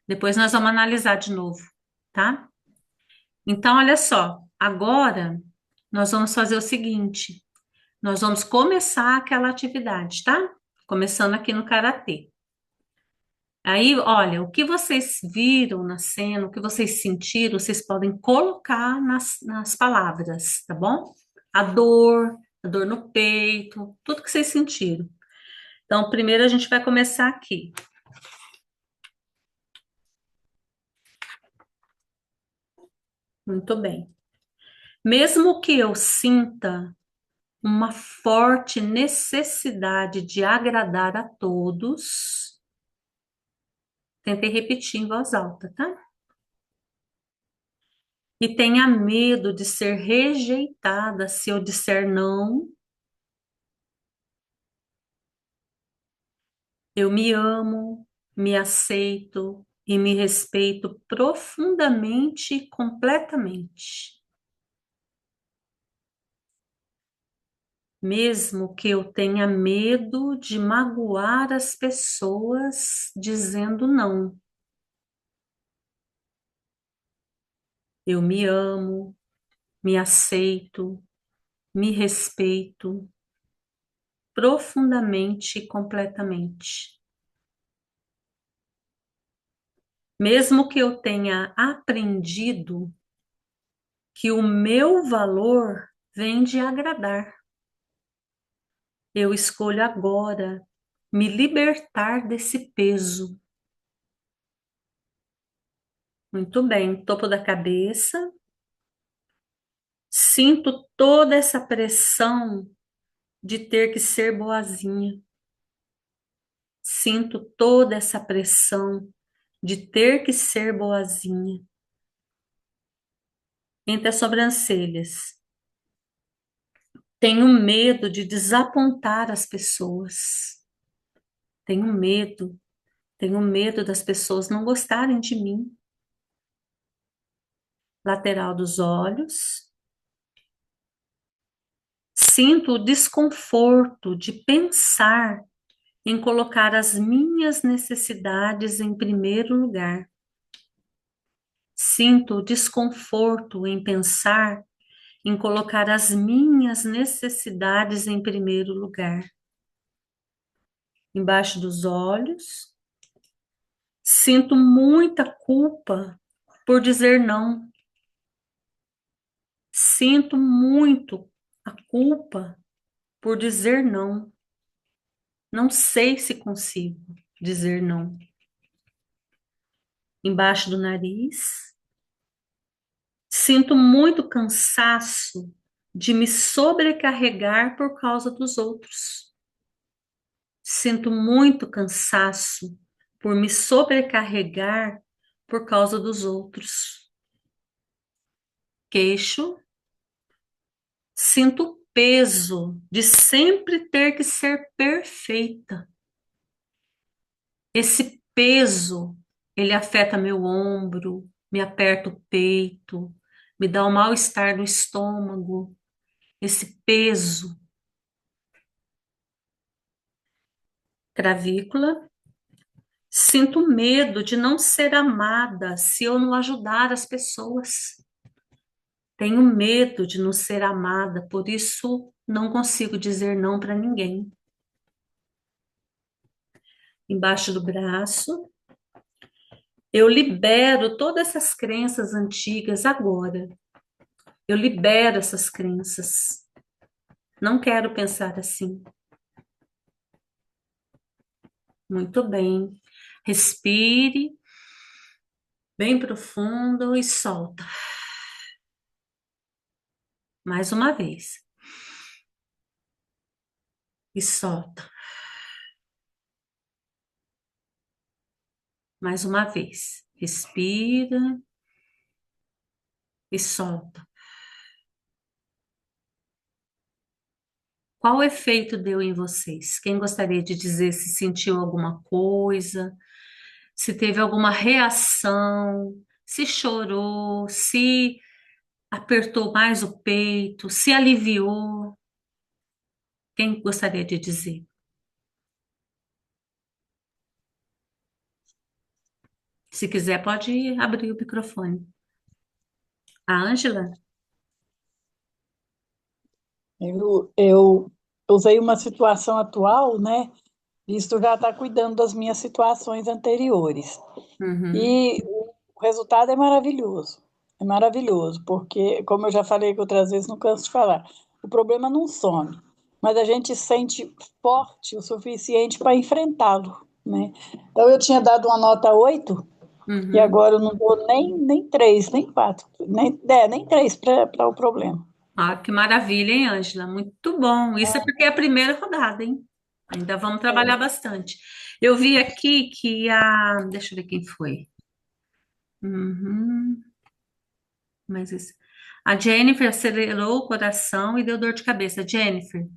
Depois nós vamos analisar de novo, tá? Então, olha só. Agora, nós vamos fazer o seguinte. Nós vamos começar aquela atividade, tá? Começando aqui no karatê. Aí, olha, o que vocês viram na cena, o que vocês sentiram, vocês podem colocar nas palavras, tá bom? A dor no peito, tudo que vocês sentiram. Então, primeiro a gente vai começar aqui. Muito bem. Mesmo que eu sinta uma forte necessidade de agradar a todos, tentei repetir em voz alta, tá? E tenha medo de ser rejeitada se eu disser não, eu me amo, me aceito e me respeito profundamente e completamente. Mesmo que eu tenha medo de magoar as pessoas dizendo não, eu me amo, me aceito, me respeito profundamente e completamente. Mesmo que eu tenha aprendido que o meu valor vem de agradar, eu escolho agora me libertar desse peso. Muito bem, topo da cabeça. Sinto toda essa pressão de ter que ser boazinha. Sinto toda essa pressão de ter que ser boazinha. Entre as sobrancelhas. Tenho medo de desapontar as pessoas. Tenho medo das pessoas não gostarem de mim. Lateral dos olhos. Sinto o desconforto de pensar em colocar as minhas necessidades em primeiro lugar. Sinto o desconforto em pensar em colocar as minhas necessidades em primeiro lugar. Embaixo dos olhos. Sinto muita culpa por dizer não. Sinto muito a culpa por dizer não. Não sei se consigo dizer não. Embaixo do nariz. Sinto muito cansaço de me sobrecarregar por causa dos outros. Sinto muito cansaço por me sobrecarregar por causa dos outros. Queixo. Sinto o peso de sempre ter que ser perfeita. Esse peso, ele afeta meu ombro, me aperta o peito, me dá um mal-estar no estômago. Esse peso, clavícula. Sinto medo de não ser amada se eu não ajudar as pessoas. Tenho medo de não ser amada, por isso não consigo dizer não para ninguém. Embaixo do braço, eu libero todas essas crenças antigas agora. Eu libero essas crenças. Não quero pensar assim. Muito bem. Respire bem profundo e solta. Mais uma vez. E solta. Mais uma vez. Respira e solta. Qual efeito deu em vocês? Quem gostaria de dizer se sentiu alguma coisa, se teve alguma reação, se chorou, se apertou mais o peito, se aliviou? Quem gostaria de dizer? Se quiser, pode abrir o microfone. A Ângela? Eu usei uma situação atual, né? Visto já está cuidando das minhas situações anteriores. Uhum, E o resultado é maravilhoso. É maravilhoso, porque, como eu já falei que outras vezes, não canso de falar, o problema não some, mas a gente sente forte o suficiente para enfrentá-lo, né? Então, eu tinha dado uma nota 8 e uhum. agora eu não dou nem 3 nem 4 nem 3 para o problema. Ah, que maravilha, hein, Ângela? Muito bom. Isso é porque é a primeira rodada, hein? Ainda vamos trabalhar bastante. Eu vi aqui que a. Deixa eu ver quem foi. Uhum, mas isso. A Jennifer acelerou o coração e deu dor de cabeça. Jennifer,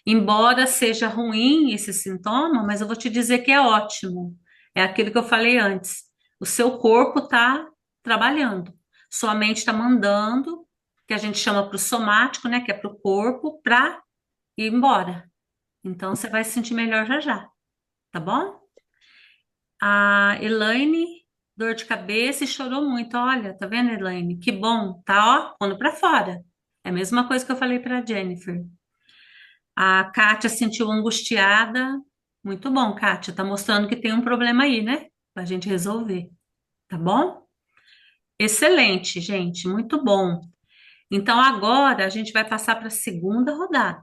embora seja ruim esse sintoma, mas eu vou te dizer que é ótimo. É aquilo que eu falei antes. O seu corpo está trabalhando. Sua mente está mandando, que a gente chama para o somático, né? Que é para o corpo, para ir embora. Então você vai se sentir melhor já já, tá bom? A Elaine, dor de cabeça e chorou muito. Olha, tá vendo, Elaine? Que bom, tá, ó, pondo pra fora. É a mesma coisa que eu falei pra Jennifer. A Kátia sentiu angustiada. Muito bom, Kátia, tá mostrando que tem um problema aí, né? Pra gente resolver, tá bom? Excelente, gente, muito bom. Então agora a gente vai passar para a segunda rodada,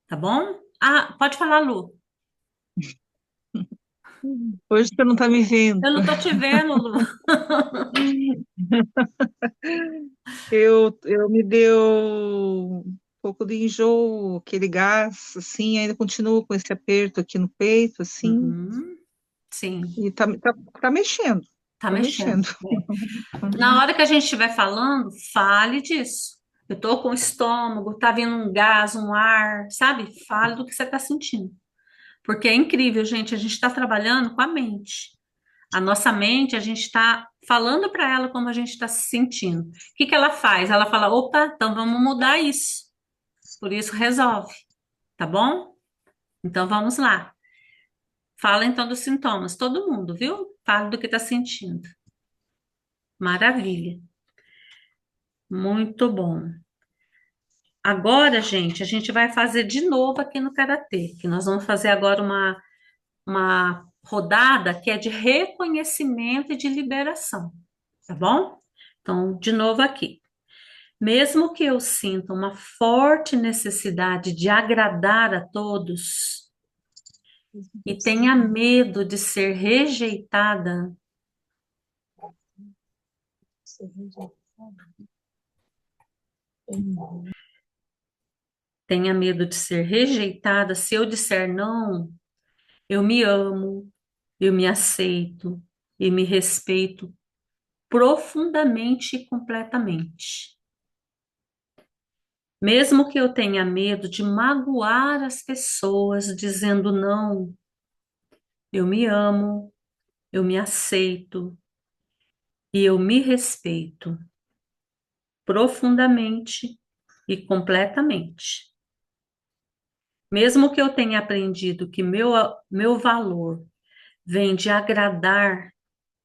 tá bom? Ah, pode falar, Lu. Hoje você não está me vendo. Eu não tô te vendo, Lu. Eu me deu um pouco de enjoo, aquele gás, assim, ainda continuo com esse aperto aqui no peito, assim, Uhum, sim. e tá mexendo, Tá tá mexendo. mexendo. Na hora que a gente estiver falando, fale disso. Eu tô com o estômago, tá vindo um gás, um ar, sabe? Fale do que você tá sentindo. Porque é incrível, gente. A gente está trabalhando com a mente. A nossa mente, a gente está falando para ela como a gente está se sentindo. O que que ela faz? Ela fala: opa, então vamos mudar isso. Por isso resolve, tá bom? Então vamos lá. Fala então dos sintomas, todo mundo, viu? Fala do que está sentindo. Maravilha. Muito bom. Agora, gente, a gente vai fazer de novo aqui no Karatê, que nós vamos fazer agora uma rodada que é de reconhecimento e de liberação, tá bom? Então, de novo aqui. Mesmo que eu sinta uma forte necessidade de agradar a todos e tenha medo de ser rejeitada, tenha medo de ser rejeitada, se eu disser não, eu me amo, eu me aceito e me respeito profundamente e completamente. Mesmo que eu tenha medo de magoar as pessoas dizendo não, eu me amo, eu me aceito e eu me respeito profundamente e completamente. Mesmo que eu tenha aprendido que meu valor vem de agradar,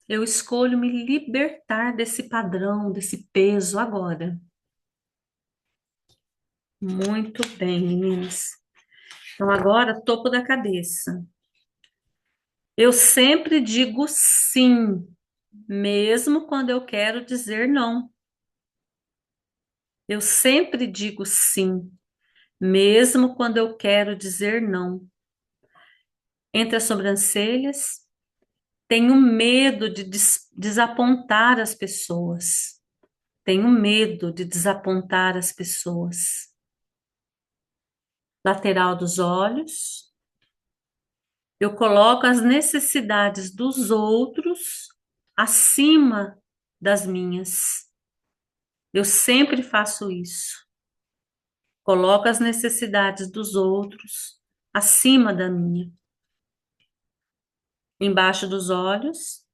eu escolho me libertar desse padrão, desse peso agora. Muito bem, meninas. Então, agora, topo da cabeça. Eu sempre digo sim, mesmo quando eu quero dizer não. Eu sempre digo sim, mesmo quando eu quero dizer não. Entre as sobrancelhas, tenho medo de desapontar as pessoas. Tenho medo de desapontar as pessoas. Lateral dos olhos, Eu coloco as necessidades dos outros acima das minhas. Eu sempre faço isso. Coloco as necessidades dos outros acima da minha. Embaixo dos olhos.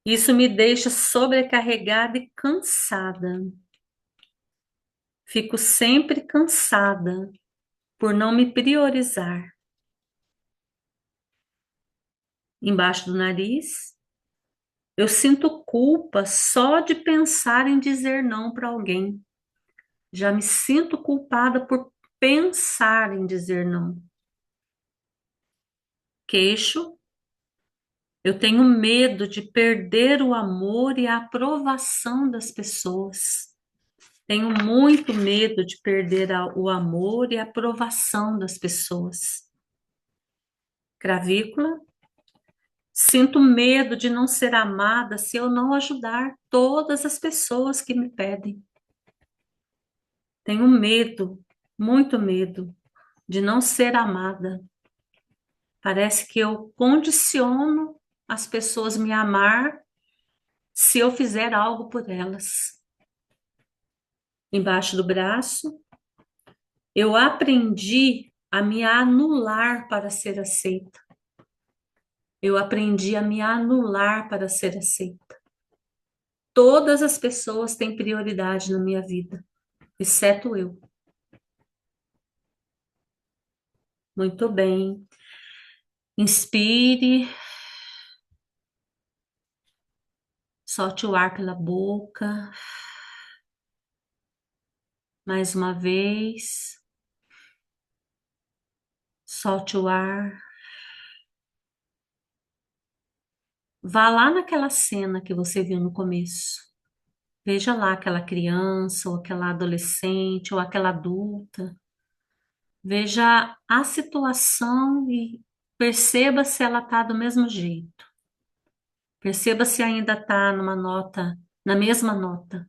Isso me deixa sobrecarregada e cansada. Fico sempre cansada por não me priorizar. Embaixo do nariz. Eu sinto culpa só de pensar em dizer não para alguém. Já me sinto culpada por pensar em dizer não. Queixo. Eu tenho medo de perder o amor e a aprovação das pessoas. Tenho muito medo de perder o amor e a aprovação das pessoas. Clavícula. Sinto medo de não ser amada se eu não ajudar todas as pessoas que me pedem. Tenho medo, muito medo, de não ser amada. Parece que eu condiciono as pessoas me amar se eu fizer algo por elas. Embaixo do braço, eu aprendi a me anular para ser aceita. Eu aprendi a me anular para ser aceita. Todas as pessoas têm prioridade na minha vida, exceto eu. Muito bem. Inspire. Solte o ar pela boca. Mais uma vez. Solte o ar. Vá lá naquela cena que você viu no começo. Veja lá aquela criança, ou aquela adolescente, ou aquela adulta. Veja a situação e perceba se ela está do mesmo jeito. Perceba se ainda está numa nota, na mesma nota.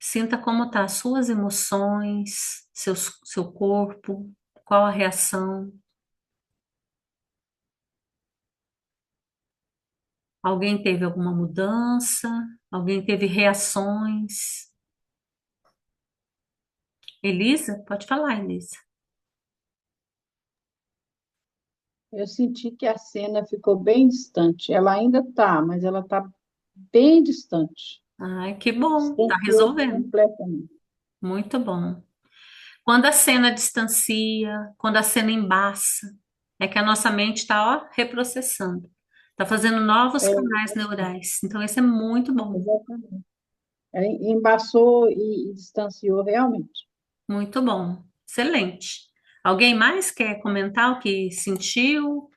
Sinta como tá as suas emoções, seu corpo, qual a reação. Alguém teve alguma mudança? Alguém teve reações? Elisa? Pode falar, Elisa. Eu senti que a cena ficou bem distante. Ela ainda está, mas ela está bem distante. Ai, que bom, tá Distanciou resolvendo. completamente. Muito bom. Quando a cena distancia, quando a cena embaça, é que a nossa mente está, ó, reprocessando. Está fazendo novos É, canais neurais. Então, isso é muito bom. exatamente. Embaçou e distanciou realmente. Muito bom. Excelente. Alguém mais quer comentar o que sentiu?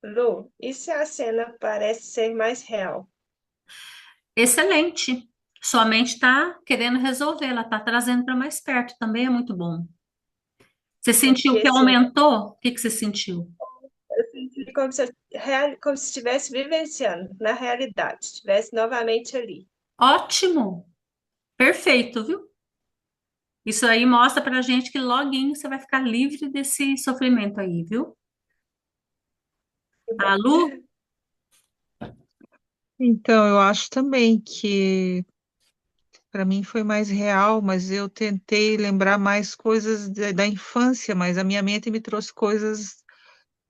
Lu, e se a cena parece ser mais real? Excelente. Sua mente está querendo resolver, ela está trazendo para mais perto, também é muito bom. Você sentiu Porque, que assim, aumentou? O que que você sentiu? eu senti como se estivesse vivenciando na realidade, estivesse novamente ali. Ótimo. Perfeito, viu? Isso aí mostra pra gente que loguinho você vai ficar livre desse sofrimento aí, viu? Que A bom. Lu, Então, eu acho também que para mim foi mais real, mas eu tentei lembrar mais coisas da infância, mas a minha mente me trouxe coisas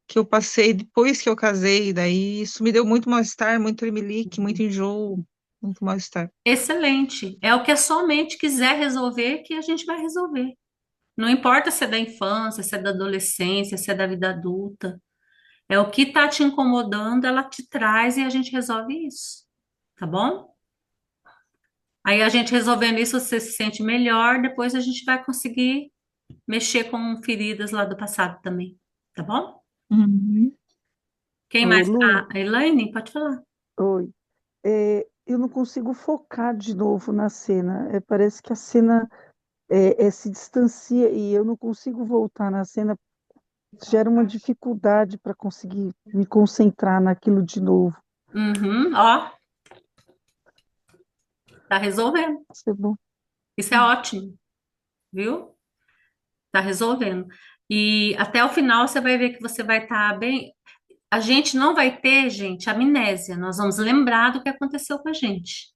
que eu passei depois que eu casei, daí isso me deu muito mal-estar, muito tremelique, muito enjoo, muito mal-estar. excelente. É o que a sua mente quiser resolver que a gente vai resolver. Não importa se é da infância, se é da adolescência, se é da vida adulta. É o que está te incomodando, ela te traz e a gente resolve isso. Tá bom? Aí a gente resolvendo isso, você se sente melhor, depois a gente vai conseguir mexer com feridas lá do passado também. Tá bom? Uhum. Quem Ô, mais Lu, tá? A Elaine, pode falar. oi. Eu não consigo focar de novo na cena. Parece que a cena se distancia e eu não consigo voltar na cena. Gera uma dificuldade para conseguir me concentrar naquilo de novo. Uhum, ó, tá resolvendo. Isso é bom. Isso é ótimo. viu? Tá resolvendo. E até o final você vai ver que você vai estar bem. A gente não vai ter, gente, amnésia. Nós vamos lembrar do que aconteceu com a gente.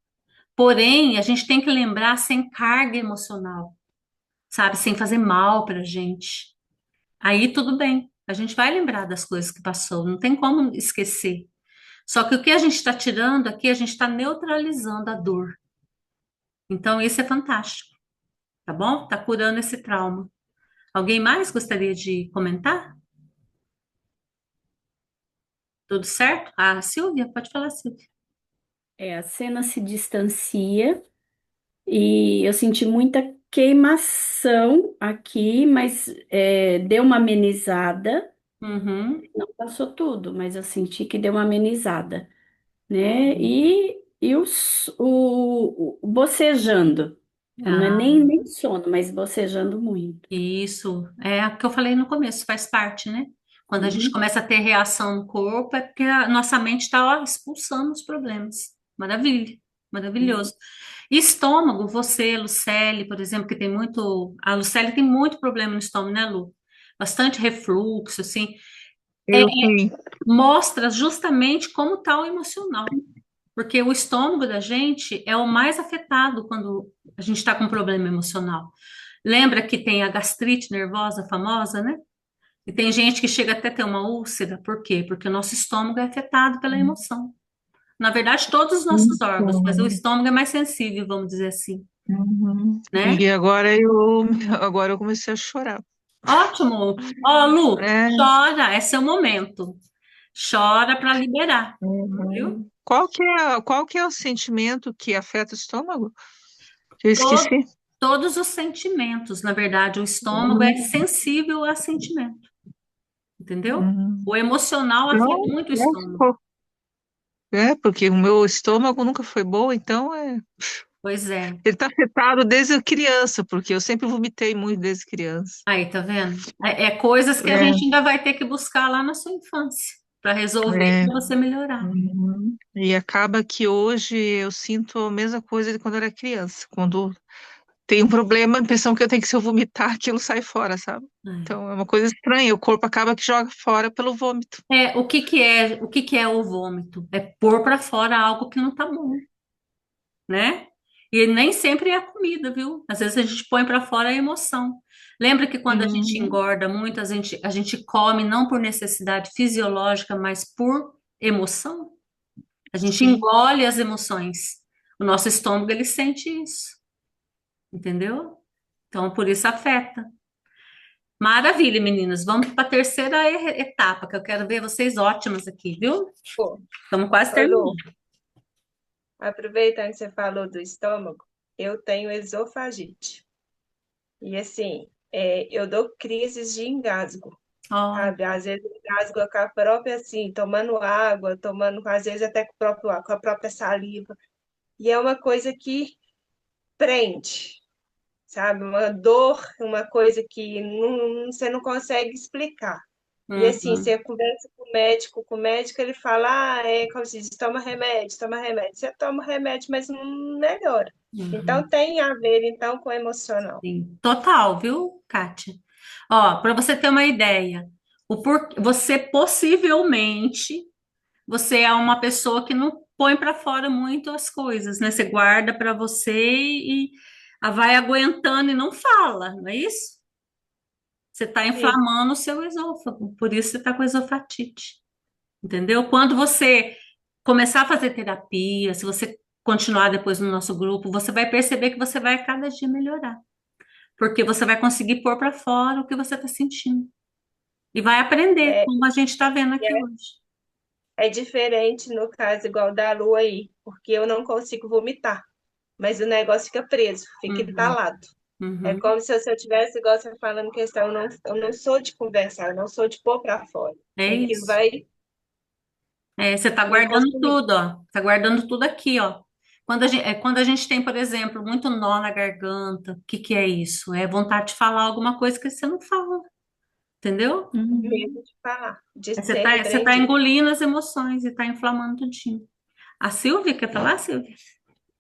Porém, a gente tem que lembrar sem carga emocional, sabe? Sem fazer mal pra gente. Aí tudo bem. A gente vai lembrar das coisas que passou, não tem como esquecer. Só que o que a gente está tirando aqui, a gente está neutralizando a dor. Então, isso é fantástico, tá bom? Tá curando esse trauma. Alguém mais gostaria de comentar? Tudo certo? Ah, Silvia, pode falar, Silvia. A cena se distancia e eu senti muita queimação aqui, mas deu uma amenizada. Uhum. Não passou tudo, mas eu senti que deu uma amenizada, né? E o bocejando. Não é Ah, nem sono, mas bocejando muito. isso. É o que eu falei no começo, faz parte, né? Quando a gente Uhum. começa a ter reação no corpo, é porque a nossa mente está expulsando os problemas. Maravilha, maravilhoso. E estômago, você, Lucelle, por exemplo, que tem muito. A Lucelle tem muito problema no estômago, né, Lu? Bastante refluxo, assim. Eu tenho. Mostra justamente como está o emocional. Porque o estômago da gente é o mais afetado quando a gente está com problema emocional. Lembra que tem a gastrite nervosa famosa, né? E tem gente que chega até a ter uma úlcera. Por quê? Porque o nosso estômago é afetado pela emoção. Na verdade, todos os nossos órgãos, mas o Então, estômago é mais sensível, vamos dizer assim, uhum. né? E agora eu comecei a chorar. Ótimo. Ó, Lu, É, chora, é seu momento. Chora para liberar, viu? uhum. Qual que é o sentimento que afeta o estômago? Que eu To- esqueci. Todos os sentimentos, na verdade, o estômago é Uhum. sensível a sentimento, entendeu? Uhum. O emocional afeta Não, muito o estômago. não. Porque o meu estômago nunca foi bom, então Pois é. ele está afetado desde criança, porque eu sempre vomitei muito desde criança. Aí, tá vendo? É coisas que a É, gente ainda vai ter que buscar lá na sua infância para resolver é. para você melhorar. Uhum. E acaba que hoje eu sinto a mesma coisa de quando eu era criança. Quando tem um problema, a impressão que eu tenho que se eu vomitar, aquilo sai fora, sabe? Então é uma coisa estranha, o corpo acaba que joga fora pelo vômito. O que que é o vômito? É pôr para fora algo que não tá bom, né? E nem sempre é a comida, viu? Às vezes a gente põe para fora a emoção. Lembra que quando a gente Uhum. engorda muito, a gente come não por necessidade fisiológica, mas por emoção? A gente Sim. engole as emoções. O nosso estômago, ele sente isso, entendeu? Então, por isso afeta. Maravilha, meninas. Vamos para a terceira etapa, que eu quero ver vocês ótimas aqui, viu? Pô, Estamos quase ô Lu, terminando. aproveitando que você falou do estômago, eu tenho esofagite. E assim, eu dou crises de engasgo, Ó, sabe? Às vezes eu engasgo com a própria, assim, tomando água, tomando, às vezes até com a própria saliva. E é uma coisa que prende, sabe? Uma dor, uma coisa que você não consegue explicar. E assim, uhum, você conversa com o médico, ele fala, como se diz, toma remédio, toma remédio. Você toma remédio, mas não melhora. Então uhum. tem a ver, então, com o emocional. Sim. Total, viu, Kátia? Ó, para você ter uma ideia, você possivelmente você é uma pessoa que não põe para fora muito as coisas, né? Você guarda para você e vai aguentando e não fala, não é isso? Você está Sim, inflamando o seu esôfago, por isso você está com esofagite, entendeu? Quando você começar a fazer terapia, se você continuar depois no nosso grupo, você vai perceber que você vai a cada dia melhorar, porque você vai conseguir pôr para fora o que você está sentindo e vai aprender, é, como a gente está vendo aqui hoje. é diferente no caso igual da lua aí, porque eu não consigo vomitar, mas o negócio fica preso, fica Uhum, entalado. É uhum. como se eu tivesse, igual você falando questão, eu não sou de conversar, eu não sou de pôr para fora. É E aquilo isso. vai Você está me guardando consumir. tudo, ó. Está guardando tudo aqui, ó. Quando a gente tem, por exemplo, muito nó na garganta, o que que é isso? É vontade de falar alguma coisa que você não fala, entendeu? Uhum. Medo de falar, de Aí Você ser está você tá repreendido. engolindo as emoções e está inflamando tudinho. A Silvia, quer falar, Silvia?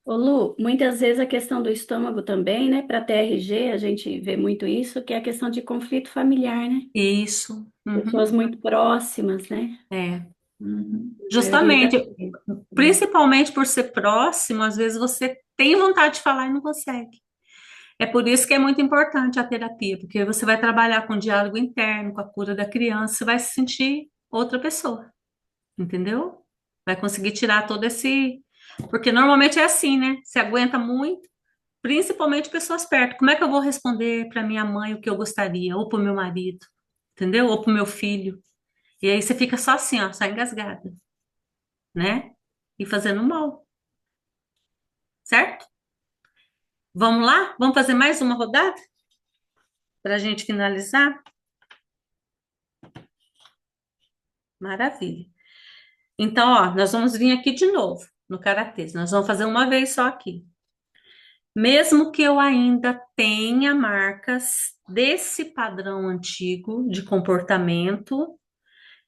Ô Lu, muitas vezes a questão do estômago também, né? Para TRG, a gente vê muito isso, que é a questão de conflito familiar, né? Isso. Uhum. Pessoas muito próximas, né? É. A maioria das Justamente, vezes. principalmente por ser próximo, às vezes você tem vontade de falar e não consegue. É por isso que é muito importante a terapia, porque você vai trabalhar com o diálogo interno, com a cura da criança, você vai se sentir outra pessoa, entendeu? Vai conseguir tirar todo esse. Porque normalmente é assim, né? Você aguenta muito, principalmente pessoas perto. Como é que eu vou responder para minha mãe o que eu gostaria, ou para o meu marido, entendeu? Ou para o meu filho. E aí você fica só assim, ó, só engasgada, né? E fazendo mal, certo? Vamos lá? Vamos fazer mais uma rodada para a gente finalizar? Maravilha. Então, ó, nós vamos vir aqui de novo no karatê. Nós vamos fazer uma vez só aqui. Mesmo que eu ainda tenha marcas desse padrão antigo de comportamento,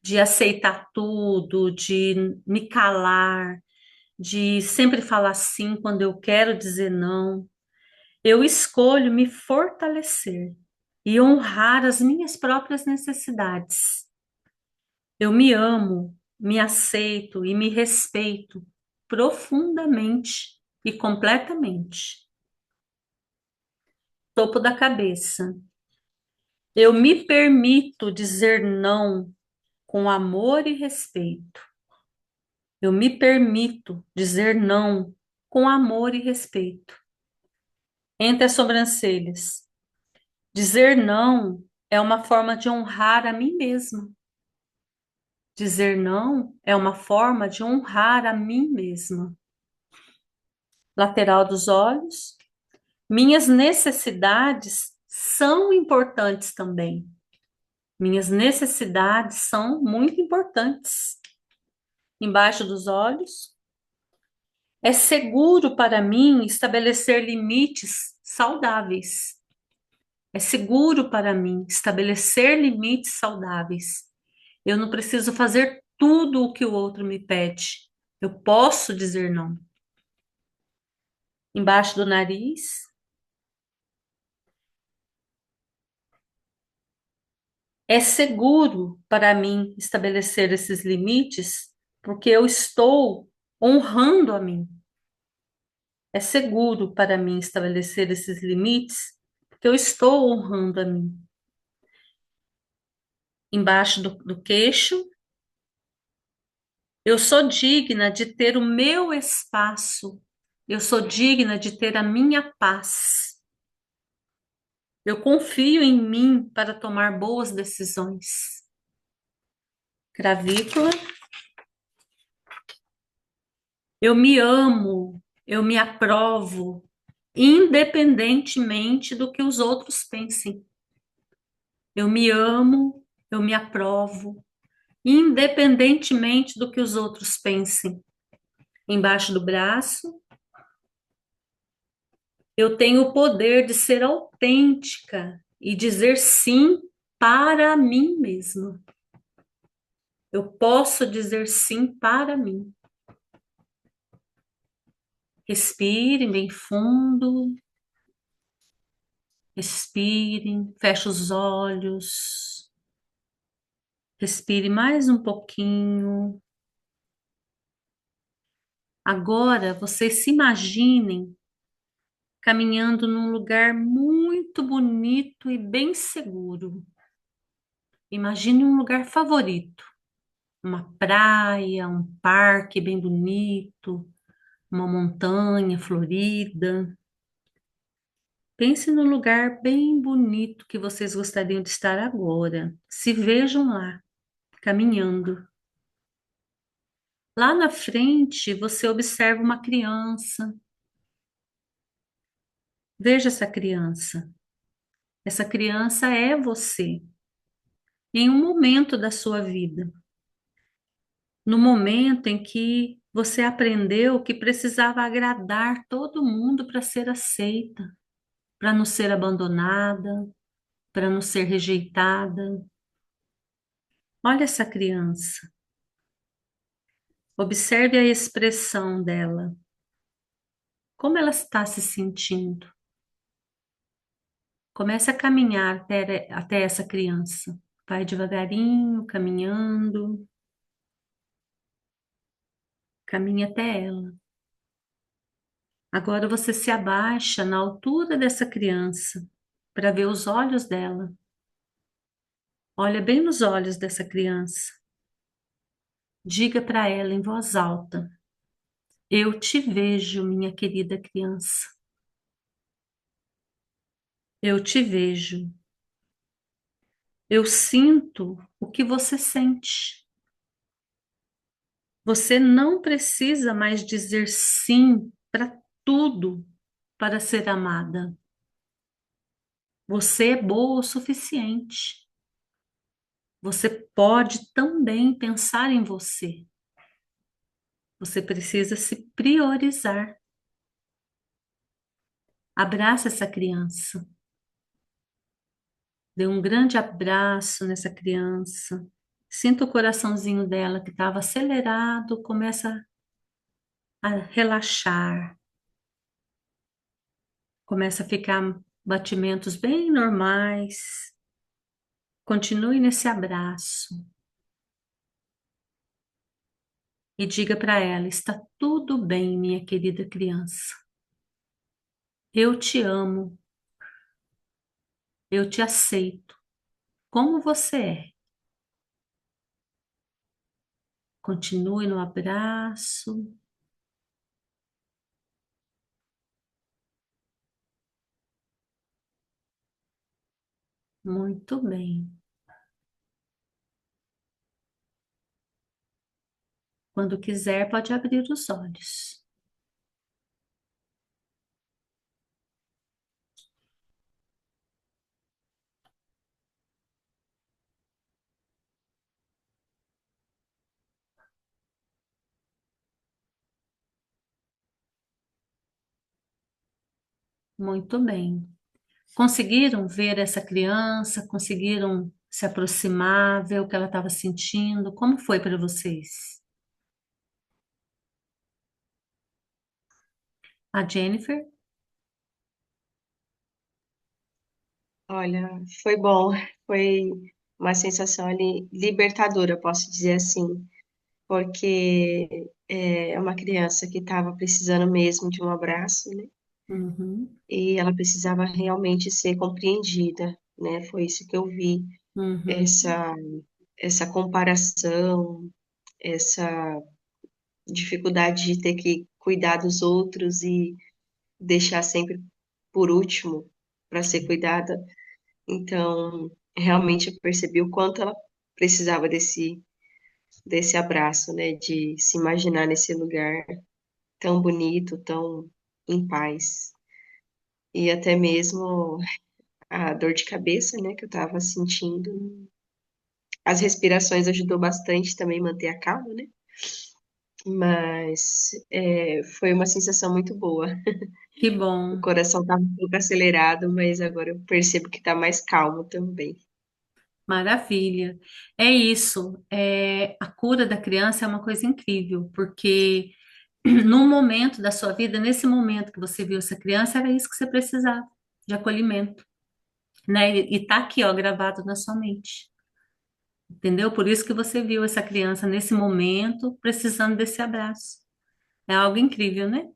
de aceitar tudo, de me calar, de sempre falar sim quando eu quero dizer não, eu escolho me fortalecer e honrar as minhas próprias necessidades. Eu me amo, me aceito e me respeito profundamente e completamente. Topo da cabeça. Eu me permito dizer não com amor e respeito. Eu me permito dizer não com amor e respeito. Entre as sobrancelhas. Dizer não é uma forma de honrar a mim mesma. Dizer não é uma forma de honrar a mim mesma. Lateral dos olhos. Minhas necessidades são importantes também. Minhas necessidades são muito importantes. Embaixo dos olhos. É seguro para mim estabelecer limites saudáveis. É seguro para mim estabelecer limites saudáveis. Eu não preciso fazer tudo o que o outro me pede. Eu posso dizer não. Embaixo do nariz. É seguro para mim estabelecer esses limites, porque eu estou honrando a mim. É seguro para mim estabelecer esses limites, porque eu estou honrando a mim. Embaixo do queixo, eu sou digna de ter o meu espaço, eu sou digna de ter a minha paz. Eu confio em mim para tomar boas decisões. Clavícula. Eu me amo, eu me aprovo, independentemente do que os outros pensem. Eu me amo, eu me aprovo, independentemente do que os outros pensem. Embaixo do braço, eu tenho o poder de ser autêntica e dizer sim para mim mesma. Eu posso dizer sim para mim. Respirem bem fundo. Respirem, feche os olhos. Respire mais um pouquinho. Agora vocês se imaginem caminhando num lugar muito bonito e bem seguro. Imagine um lugar favorito, uma praia, um parque bem bonito, uma montanha florida. Pense num lugar bem bonito que vocês gostariam de estar agora. Se vejam lá, caminhando. Lá na frente, você observa uma criança. Veja essa criança. Essa criança é você, em um momento da sua vida. No momento em que você aprendeu que precisava agradar todo mundo para ser aceita, para não ser abandonada, para não ser rejeitada. Olha essa criança. Observe a expressão dela. Como ela está se sentindo? Comece a caminhar até essa criança. Vai devagarinho, caminhando, caminha até ela. Agora você se abaixa na altura dessa criança para ver os olhos dela. Olha bem nos olhos dessa criança. Diga para ela em voz alta: Eu te vejo, minha querida criança. Eu te vejo. Eu sinto o que você sente. Você não precisa mais dizer sim para tudo para ser amada. Você é boa o suficiente. Você pode também pensar em você. Você precisa se priorizar. Abraça essa criança. Dê um grande abraço nessa criança. Sinta o coraçãozinho dela que estava acelerado, começa a relaxar. Começa a ficar batimentos bem normais. Continue nesse abraço e diga para ela: está tudo bem, minha querida criança. Eu te amo. Eu te aceito como você é. Continue no abraço. Muito bem. Quando quiser, pode abrir os olhos. Muito bem. Conseguiram ver essa criança? Conseguiram se aproximar, ver o que ela estava sentindo? Como foi para vocês? A Jennifer? Olha, foi bom, foi uma sensação ali libertadora, posso dizer assim, porque é uma criança que estava precisando mesmo de um abraço, né? Uhum, E ela precisava realmente ser compreendida, né? Foi isso que eu vi, uhum, essa essa comparação, essa dificuldade de ter que cuidar dos outros e deixar sempre por último para ser cuidada. Então, realmente eu percebi o quanto ela precisava desse abraço, né? De se imaginar nesse lugar tão bonito, tão em paz. E até mesmo a dor de cabeça, né, que eu estava sentindo. As respirações ajudou bastante também manter a calma, né? Mas foi uma sensação muito boa. que O bom. coração estava um pouco acelerado, mas agora eu percebo que está mais calmo também. Maravilha. É isso. A cura da criança é uma coisa incrível, porque no momento da sua vida, nesse momento que você viu essa criança, era isso que você precisava, de acolhimento, né? E tá aqui, ó, gravado na sua mente. Entendeu? Por isso que você viu essa criança nesse momento, precisando desse abraço. É algo incrível, né?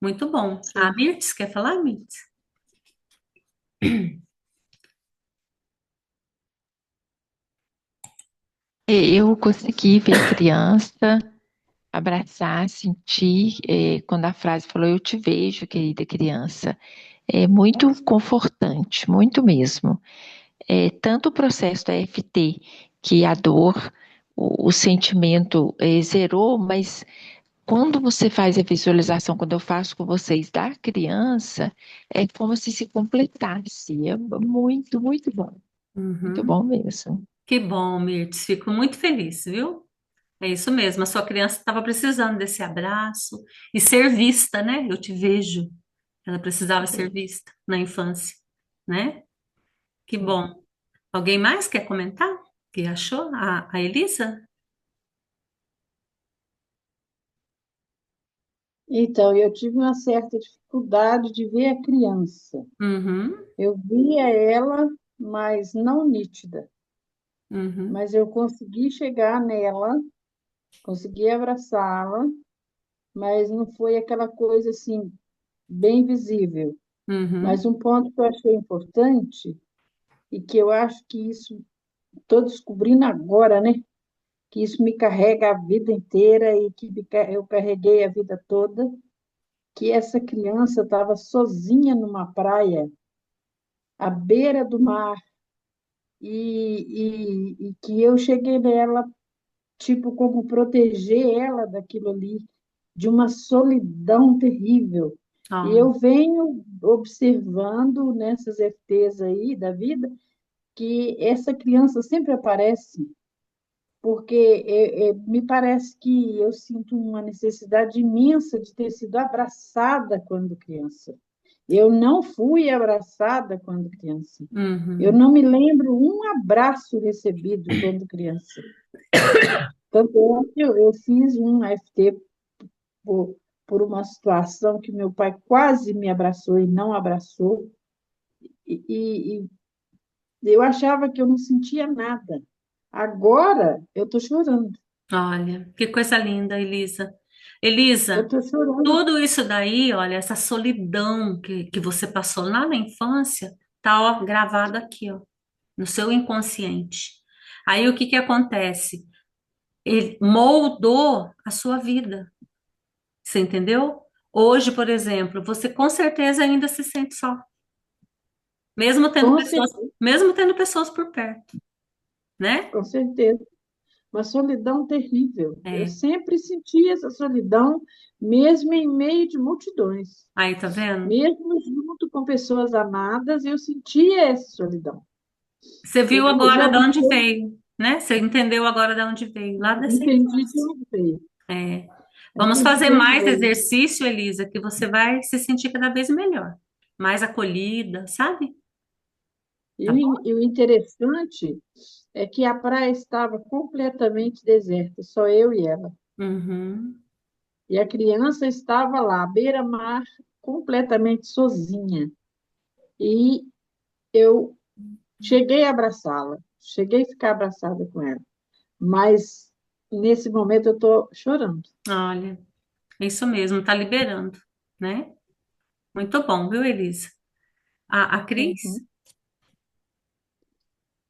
Muito bom. A Sim. Mirtz, quer falar, Mirtz? Eu consegui ver a criança, abraçar, sentir, quando a frase falou, eu te vejo, querida criança. É muito confortante, muito mesmo. Tanto o processo da FT, que a dor, o sentimento zerou, mas quando você faz a visualização, quando eu faço com vocês da criança, é como se completasse. É muito Uhum. bom mesmo. Que bom, Mirtz. Fico muito feliz, viu? É isso mesmo. A sua criança estava precisando desse abraço e ser vista, né? Eu te vejo. Ela precisava ser vista na infância, né? Que bom. Alguém mais quer comentar? O que achou? A Elisa? Então, eu tive uma certa dificuldade de ver a criança. Uhum, Eu via ela, mas não nítida. uhum, Mas eu consegui chegar nela, consegui abraçá-la, mas não foi aquela coisa assim, bem visível. uhum, Mas um ponto que eu achei importante, e que eu acho que isso estou descobrindo agora, né? Que isso me carrega a vida inteira e que eu carreguei a vida toda, que essa criança estava sozinha numa praia, à beira do mar, e que eu cheguei nela, tipo, como proteger ela daquilo ali, de uma solidão terrível. E ó, eu venho observando nessas FTs aí da vida que essa criança sempre aparece, porque me parece que eu sinto uma necessidade imensa de ter sido abraçada quando criança. Eu não fui abraçada quando criança. Eu uhum, não me lembro um abraço recebido quando criança. Tanto é que eu fiz um AFT por, por uma situação que meu pai quase me abraçou e não abraçou, e eu achava que eu não sentia nada. Agora eu estou chorando. olha, que coisa linda, Elisa. Eu Elisa, estou chorando. tudo isso daí, olha, essa solidão que você passou lá na infância, tá, ó, gravado aqui, ó, no seu inconsciente. Aí o que que acontece? Ele moldou a sua vida, você entendeu? Hoje, por exemplo, você com certeza ainda se sente só, mesmo tendo Com pessoas, certeza, mesmo tendo pessoas por perto, né? com certeza. Uma solidão terrível. Eu É. sempre senti essa solidão, mesmo em meio de multidões. Aí, tá vendo? Mesmo junto com pessoas amadas, eu sentia essa solidão. Você viu Eu agora já de vi onde veio, né? Você entendeu agora de onde veio, lá dessa entendi de infância. onde veio. É. Vamos Entendi fazer de onde mais veio. exercício, Elisa, que você vai se sentir cada vez melhor, mais acolhida, sabe? E, Tá bom? e o interessante é que a praia estava completamente deserta, só eu e ela. Uhum, E a criança estava lá, à beira-mar, completamente sozinha. E eu cheguei a abraçá-la, cheguei a ficar abraçada com ela. Mas nesse momento eu estou chorando. olha, é isso mesmo, tá liberando, né? Muito bom, viu, Elisa? A Cris? Uhum.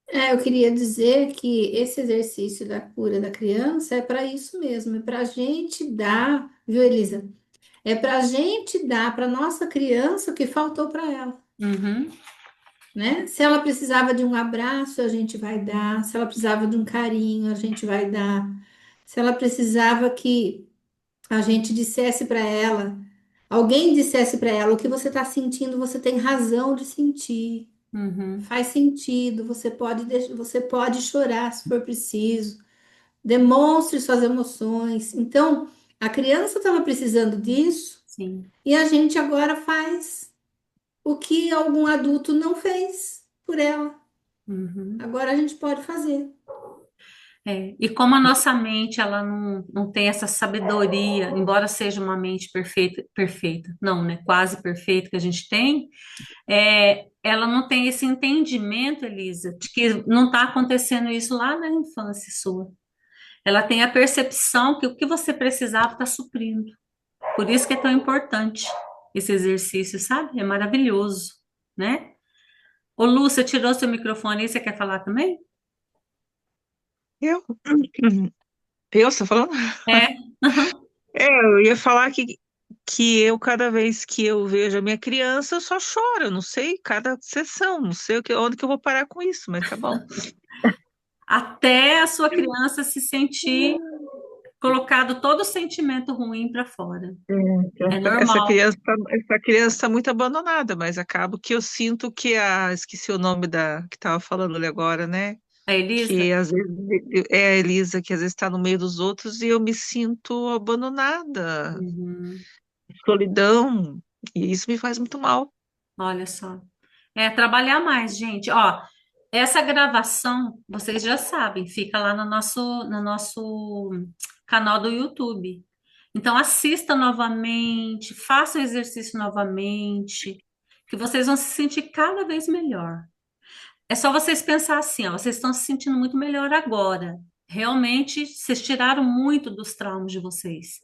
Eu queria dizer que esse exercício da cura da criança é para isso mesmo, é para a gente dar, viu, Elisa? É para a gente dar para nossa criança o que faltou para ela, Uhum, né? Se ela precisava de um abraço, a gente vai dar. Se ela precisava de um carinho, a gente vai dar. Se ela precisava que a gente dissesse para ela, alguém dissesse para ela o que você está sentindo, você tem razão de sentir. uhum, Faz sentido, você pode chorar se for preciso. Demonstre suas emoções. Então, a criança estava precisando disso sim. e a gente agora faz o que algum adulto não fez por ela. Uhum. Agora a gente pode fazer. É, e como a nossa mente ela não tem essa sabedoria, embora seja uma mente perfeita, perfeita, não, né? Quase perfeita que a gente tem, ela não tem esse entendimento, Elisa, de que não está acontecendo isso lá na infância sua. Ela tem a percepção que o que você precisava está suprindo. Por isso que é tão importante esse exercício, sabe? É maravilhoso, né? Ô, Lu, você tirou seu microfone aí, você quer falar também? Eu? Eu, você tá falando? É. Eu ia falar que eu, cada vez que eu vejo a minha criança, eu só choro. Eu não sei, cada sessão, não sei onde que eu vou parar com isso, mas tá bom. Até a sua criança se sentir colocado todo o sentimento ruim para fora. É Essa normal. criança, essa criança está muito abandonada, mas acabo que eu sinto que esqueci o nome da que estava falando ali agora, né? A Elisa? Que às vezes é a Elisa, que às vezes está no meio dos outros e eu me sinto abandonada, Uhum. solidão, e isso me faz muito mal. Olha só. É trabalhar mais, gente. Ó, essa gravação, vocês já sabem, fica lá no nosso canal do YouTube. Então, assista novamente, faça o exercício novamente, que vocês vão se sentir cada vez melhor. É só vocês pensar assim, ó, vocês estão se sentindo muito melhor agora. Realmente, vocês tiraram muito dos traumas de vocês.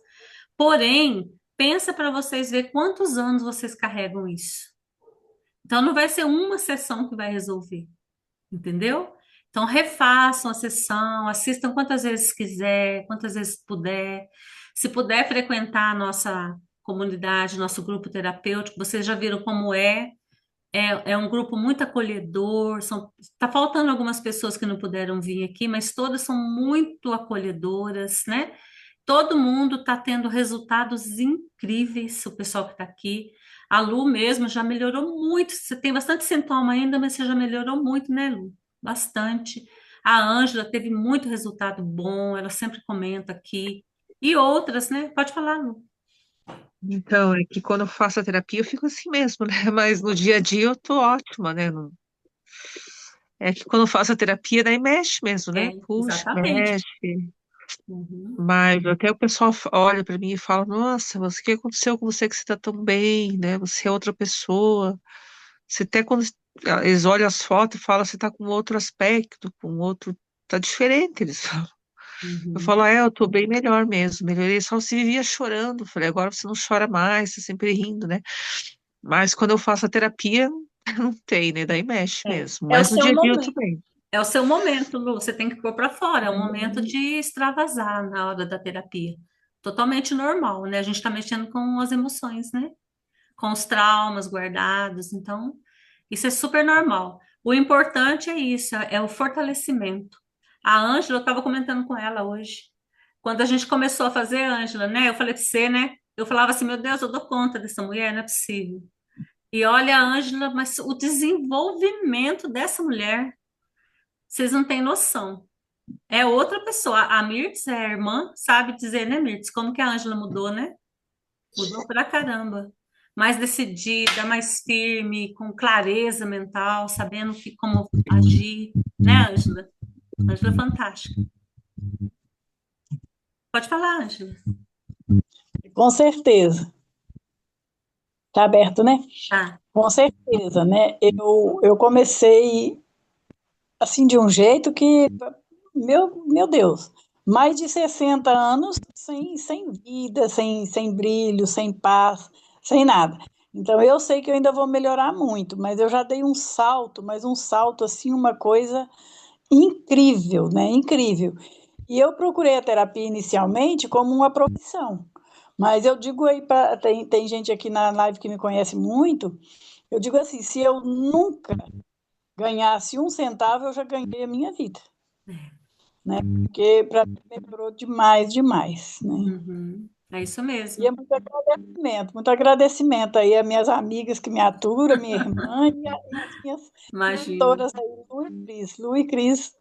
Porém, pensa para vocês ver quantos anos vocês carregam isso. Então, não vai ser uma sessão que vai resolver, entendeu? Então, refaçam a sessão, assistam quantas vezes quiser, quantas vezes puder. Se puder frequentar a nossa comunidade, nosso grupo terapêutico, vocês já viram como é um grupo muito acolhedor. Tá faltando algumas pessoas que não puderam vir aqui, mas todas são muito acolhedoras, né? Todo mundo está tendo resultados incríveis, o pessoal que está aqui. A Lu mesmo já melhorou muito. Você tem bastante sintoma ainda, mas você já melhorou muito, né, Lu? Bastante. A Ângela teve muito resultado bom, ela sempre comenta aqui. E outras, né? Pode falar, Lu. Então, é que quando eu faço a terapia eu fico assim mesmo, né? Mas no dia a dia eu tô ótima, né? É que quando eu faço a terapia, daí mexe mesmo, né? É, Puxa, exatamente. mexe. Uhum, Mas até o pessoal olha pra mim e fala: Nossa, o que aconteceu com você que você tá tão bem, né? Você é outra pessoa. Você até quando eles olham as fotos e falam: Você tá com outro aspecto, com outro. Tá diferente, eles falam. Eu uhum. falo: Eu tô bem melhor mesmo. Melhorei, só se vivia chorando. Falei: Agora você não chora mais, tá sempre rindo, né? Mas quando eu faço a terapia, não tem, né? Daí mexe mesmo. É o Mas no seu dia a dia eu tô momento. bem. É o seu momento, Lu. Você tem que pôr para fora. É um momento de extravasar na hora da terapia. Totalmente normal, né? A gente está mexendo com as emoções, né? Com os traumas guardados. Então, isso é super normal. O importante é isso, é o fortalecimento. A Ângela, eu estava comentando com ela hoje. Quando a gente começou a fazer, Ângela, né? Eu falei para você, né? Eu falava assim, meu Deus, eu dou conta dessa mulher, não é possível. E olha, Ângela, mas o desenvolvimento dessa mulher, vocês não têm noção. É outra pessoa. A Mirtz, é a irmã, sabe dizer, né, Mirtz? Como que a Ângela mudou, né? Mudou pra caramba. Mais decidida, mais firme, com clareza mental, sabendo como agir, né, Ângela? Ângela é fantástica. Pode falar, Ângela. Com certeza. Tá aberto, né? Tá. Com certeza, né? Eu comecei assim de um jeito que, meu Deus, mais de 60 anos sem vida, sem brilho, sem paz, sem nada. Então eu sei que eu ainda vou melhorar muito, mas eu já dei um salto, mas um salto assim, uma coisa incrível, né? Incrível. E eu procurei a terapia inicialmente como uma profissão. Mas eu digo aí, tem gente aqui na live que me conhece muito, eu digo assim, se eu nunca ganhasse um centavo, eu já ganhei a minha vida, né? Porque para mim melhorou demais, demais, né? Uhum. É isso E é mesmo. muito agradecimento aí às minhas amigas que me aturam, minha irmã e as minhas Imagina. mentoras aí, Lu e Cris. Lu e Cris,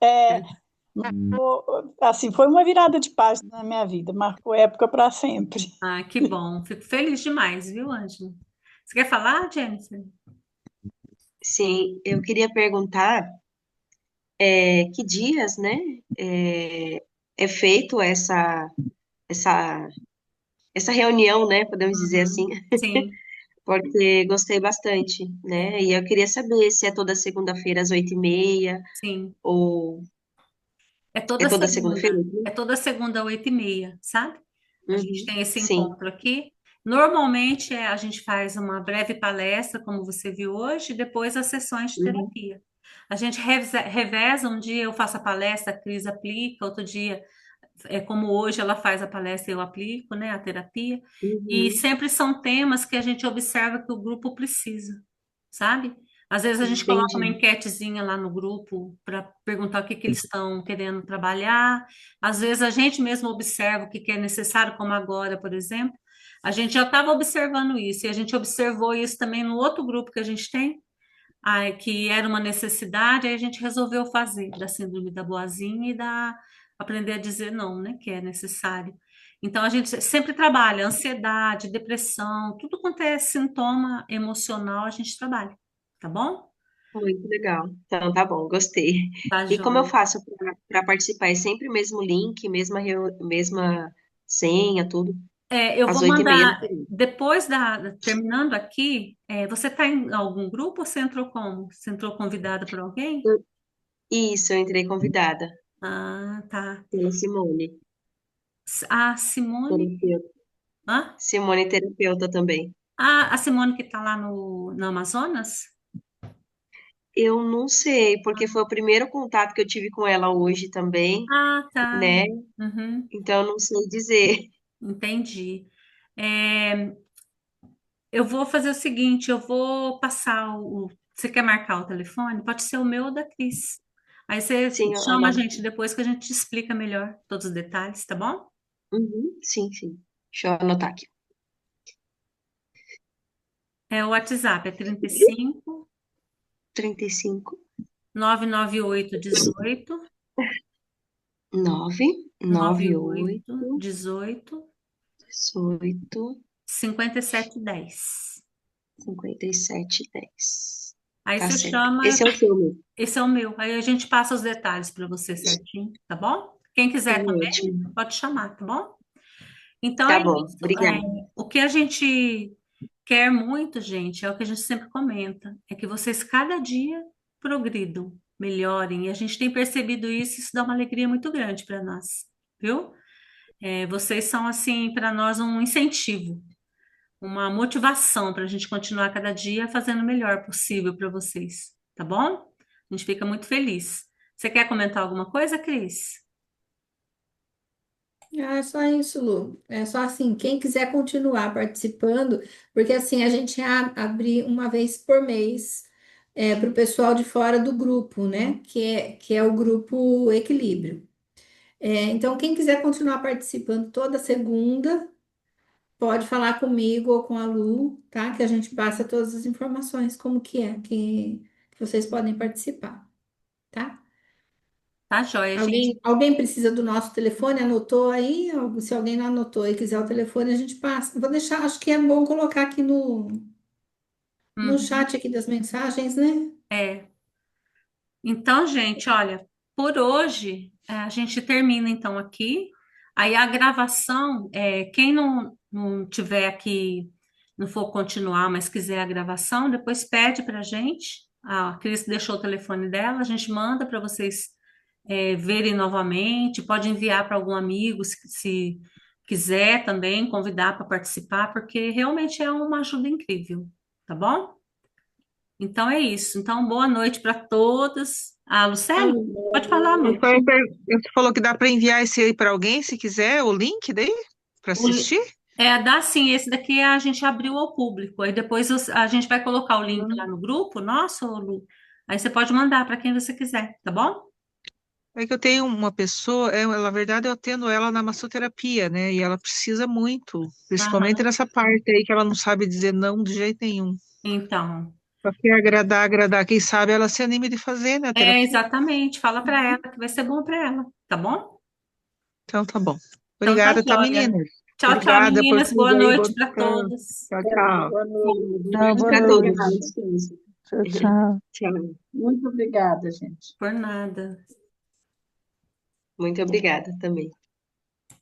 marcou, assim, foi uma virada de página na minha vida, marcou época para sempre. Ah, que bom. Fico feliz demais, viu, Ângela? Você quer falar, Jennifer? Sim, eu queria perguntar que dias, né, é feito essa, essa reunião, né, podemos dizer assim, Uhum. Sim, porque gostei bastante, né, e eu queria saber se é toda segunda-feira às 8h30 sim. ou É é toda toda segunda-feira? segunda. É toda segunda, 8h30, sabe? A gente Uhum, tem esse sim. encontro aqui. Normalmente a gente faz uma breve palestra, como você viu hoje, e depois as sessões de Uhum, terapia. A gente reveza, um dia eu faço a palestra, a Cris aplica, outro dia, como hoje ela faz a palestra, eu aplico, né, a terapia. E uhum, sempre são temas que a gente observa que o grupo precisa, sabe? Às vezes a gente coloca uma entendi. enquetezinha lá no grupo para perguntar o que que eles estão querendo trabalhar. Às vezes a gente mesmo observa o que que é necessário, como agora, por exemplo. A gente já estava observando isso, e a gente observou isso também no outro grupo que a gente tem, que era uma necessidade, aí a gente resolveu fazer da síndrome da boazinha e da aprender a dizer não, né, que é necessário. Então a gente sempre trabalha ansiedade, depressão, tudo quanto é sintoma emocional, a gente trabalha, tá bom? Muito legal. Então, tá bom, gostei. Tá, E como eu joia. faço para participar? É sempre o mesmo link, mesma senha, tudo? Eu às vou 8h30 da mandar, manhã. depois terminando aqui, você está em algum grupo ou você entrou como? Você entrou convidada por alguém? Isso, eu entrei convidada Ah, tá. pela Simone, A Simone, terapeuta. hã? Simone, terapeuta também. A Simone que está lá no Amazonas? Eu não sei, porque foi o primeiro contato que eu tive com ela hoje também, Ah, tá. né? Uhum, Então, eu não sei dizer. entendi. É, eu vou fazer o seguinte, eu vou passar Você quer marcar o telefone? Pode ser o meu ou da Cris. Aí você Sim, eu chama a anoto. gente depois que a gente te explica melhor todos os detalhes, tá bom? Uhum, sim, sim. Deixa eu anotar aqui. O WhatsApp é 35 35, 998 18 9, 98, 98 18 18, 5710. 57, 10. Aí Tá você certo. chama, Esse é o seu mesmo. esse é o meu. Aí a gente passa os detalhes para você certinho, tá bom? Quem Tá quiser também, ótimo. pode chamar, tá bom? Então Tá é bom, isso. obrigada. O que a gente quer muito, gente, é o que a gente sempre comenta, é que vocês cada dia progridam, melhorem. E a gente tem percebido isso, isso dá uma alegria muito grande para nós, viu? Vocês são, assim, para nós um incentivo, uma motivação para a gente continuar cada dia fazendo o melhor possível para vocês, tá bom? A gente fica muito feliz. Você quer comentar alguma coisa, Cris? Ah, é só isso, Lu. É só assim, quem quiser continuar participando, porque assim, a gente abre uma vez por mês para o pessoal de fora do grupo, né? Que é o grupo Equilíbrio. Então, quem quiser continuar participando toda segunda, pode falar comigo ou com a Lu, tá? Que a gente passa todas as informações, como que vocês podem participar, tá? Tá, joia, gente. Alguém precisa do nosso telefone? Anotou aí? Se alguém não anotou e quiser o telefone, a gente passa. Vou deixar, acho que é bom colocar aqui no Uhum. chat aqui das mensagens, né? É. Então, gente, olha, por hoje a gente termina então aqui. Aí a gravação, quem não tiver aqui, não for continuar, mas quiser a gravação, depois pede para a gente. A Cris deixou o telefone dela, a gente manda para vocês verem novamente. Pode enviar para algum amigo, se quiser também, convidar para participar, porque realmente é uma ajuda incrível, tá bom? Então é isso. Então, boa noite para todos. Ah, Lucélio, pode falar, Lu. Você falou que dá para enviar esse aí para alguém, se quiser, o link daí, para O li- assistir? Dá sim, esse daqui a gente abriu ao público. Aí depois a gente vai colocar o link lá no grupo, nosso, Lu. Aí você pode mandar para quem você quiser, tá bom? É que eu tenho uma pessoa, na verdade eu atendo ela na massoterapia, né? E ela precisa muito, principalmente Aham. nessa parte aí que ela não sabe dizer não de jeito nenhum. Então, Só que agradar, agradar, quem sabe ela se anime de fazer, né, a terapia. exatamente. Fala para ela que vai ser bom para ela, tá bom? Então tá bom. Então tá Obrigada, tá, joia. meninas? Tchau, tchau, Obrigada por meninas. Boa tudo aí, bom noite para descanso. todos. Tchau, tchau. Boa Boa noite. Tchau, noite boa para Muito todos. Bom noite. obrigada. descanso. Tchau, tchau. Tchau. Muito obrigada, gente. Por nada. Muito obrigada também.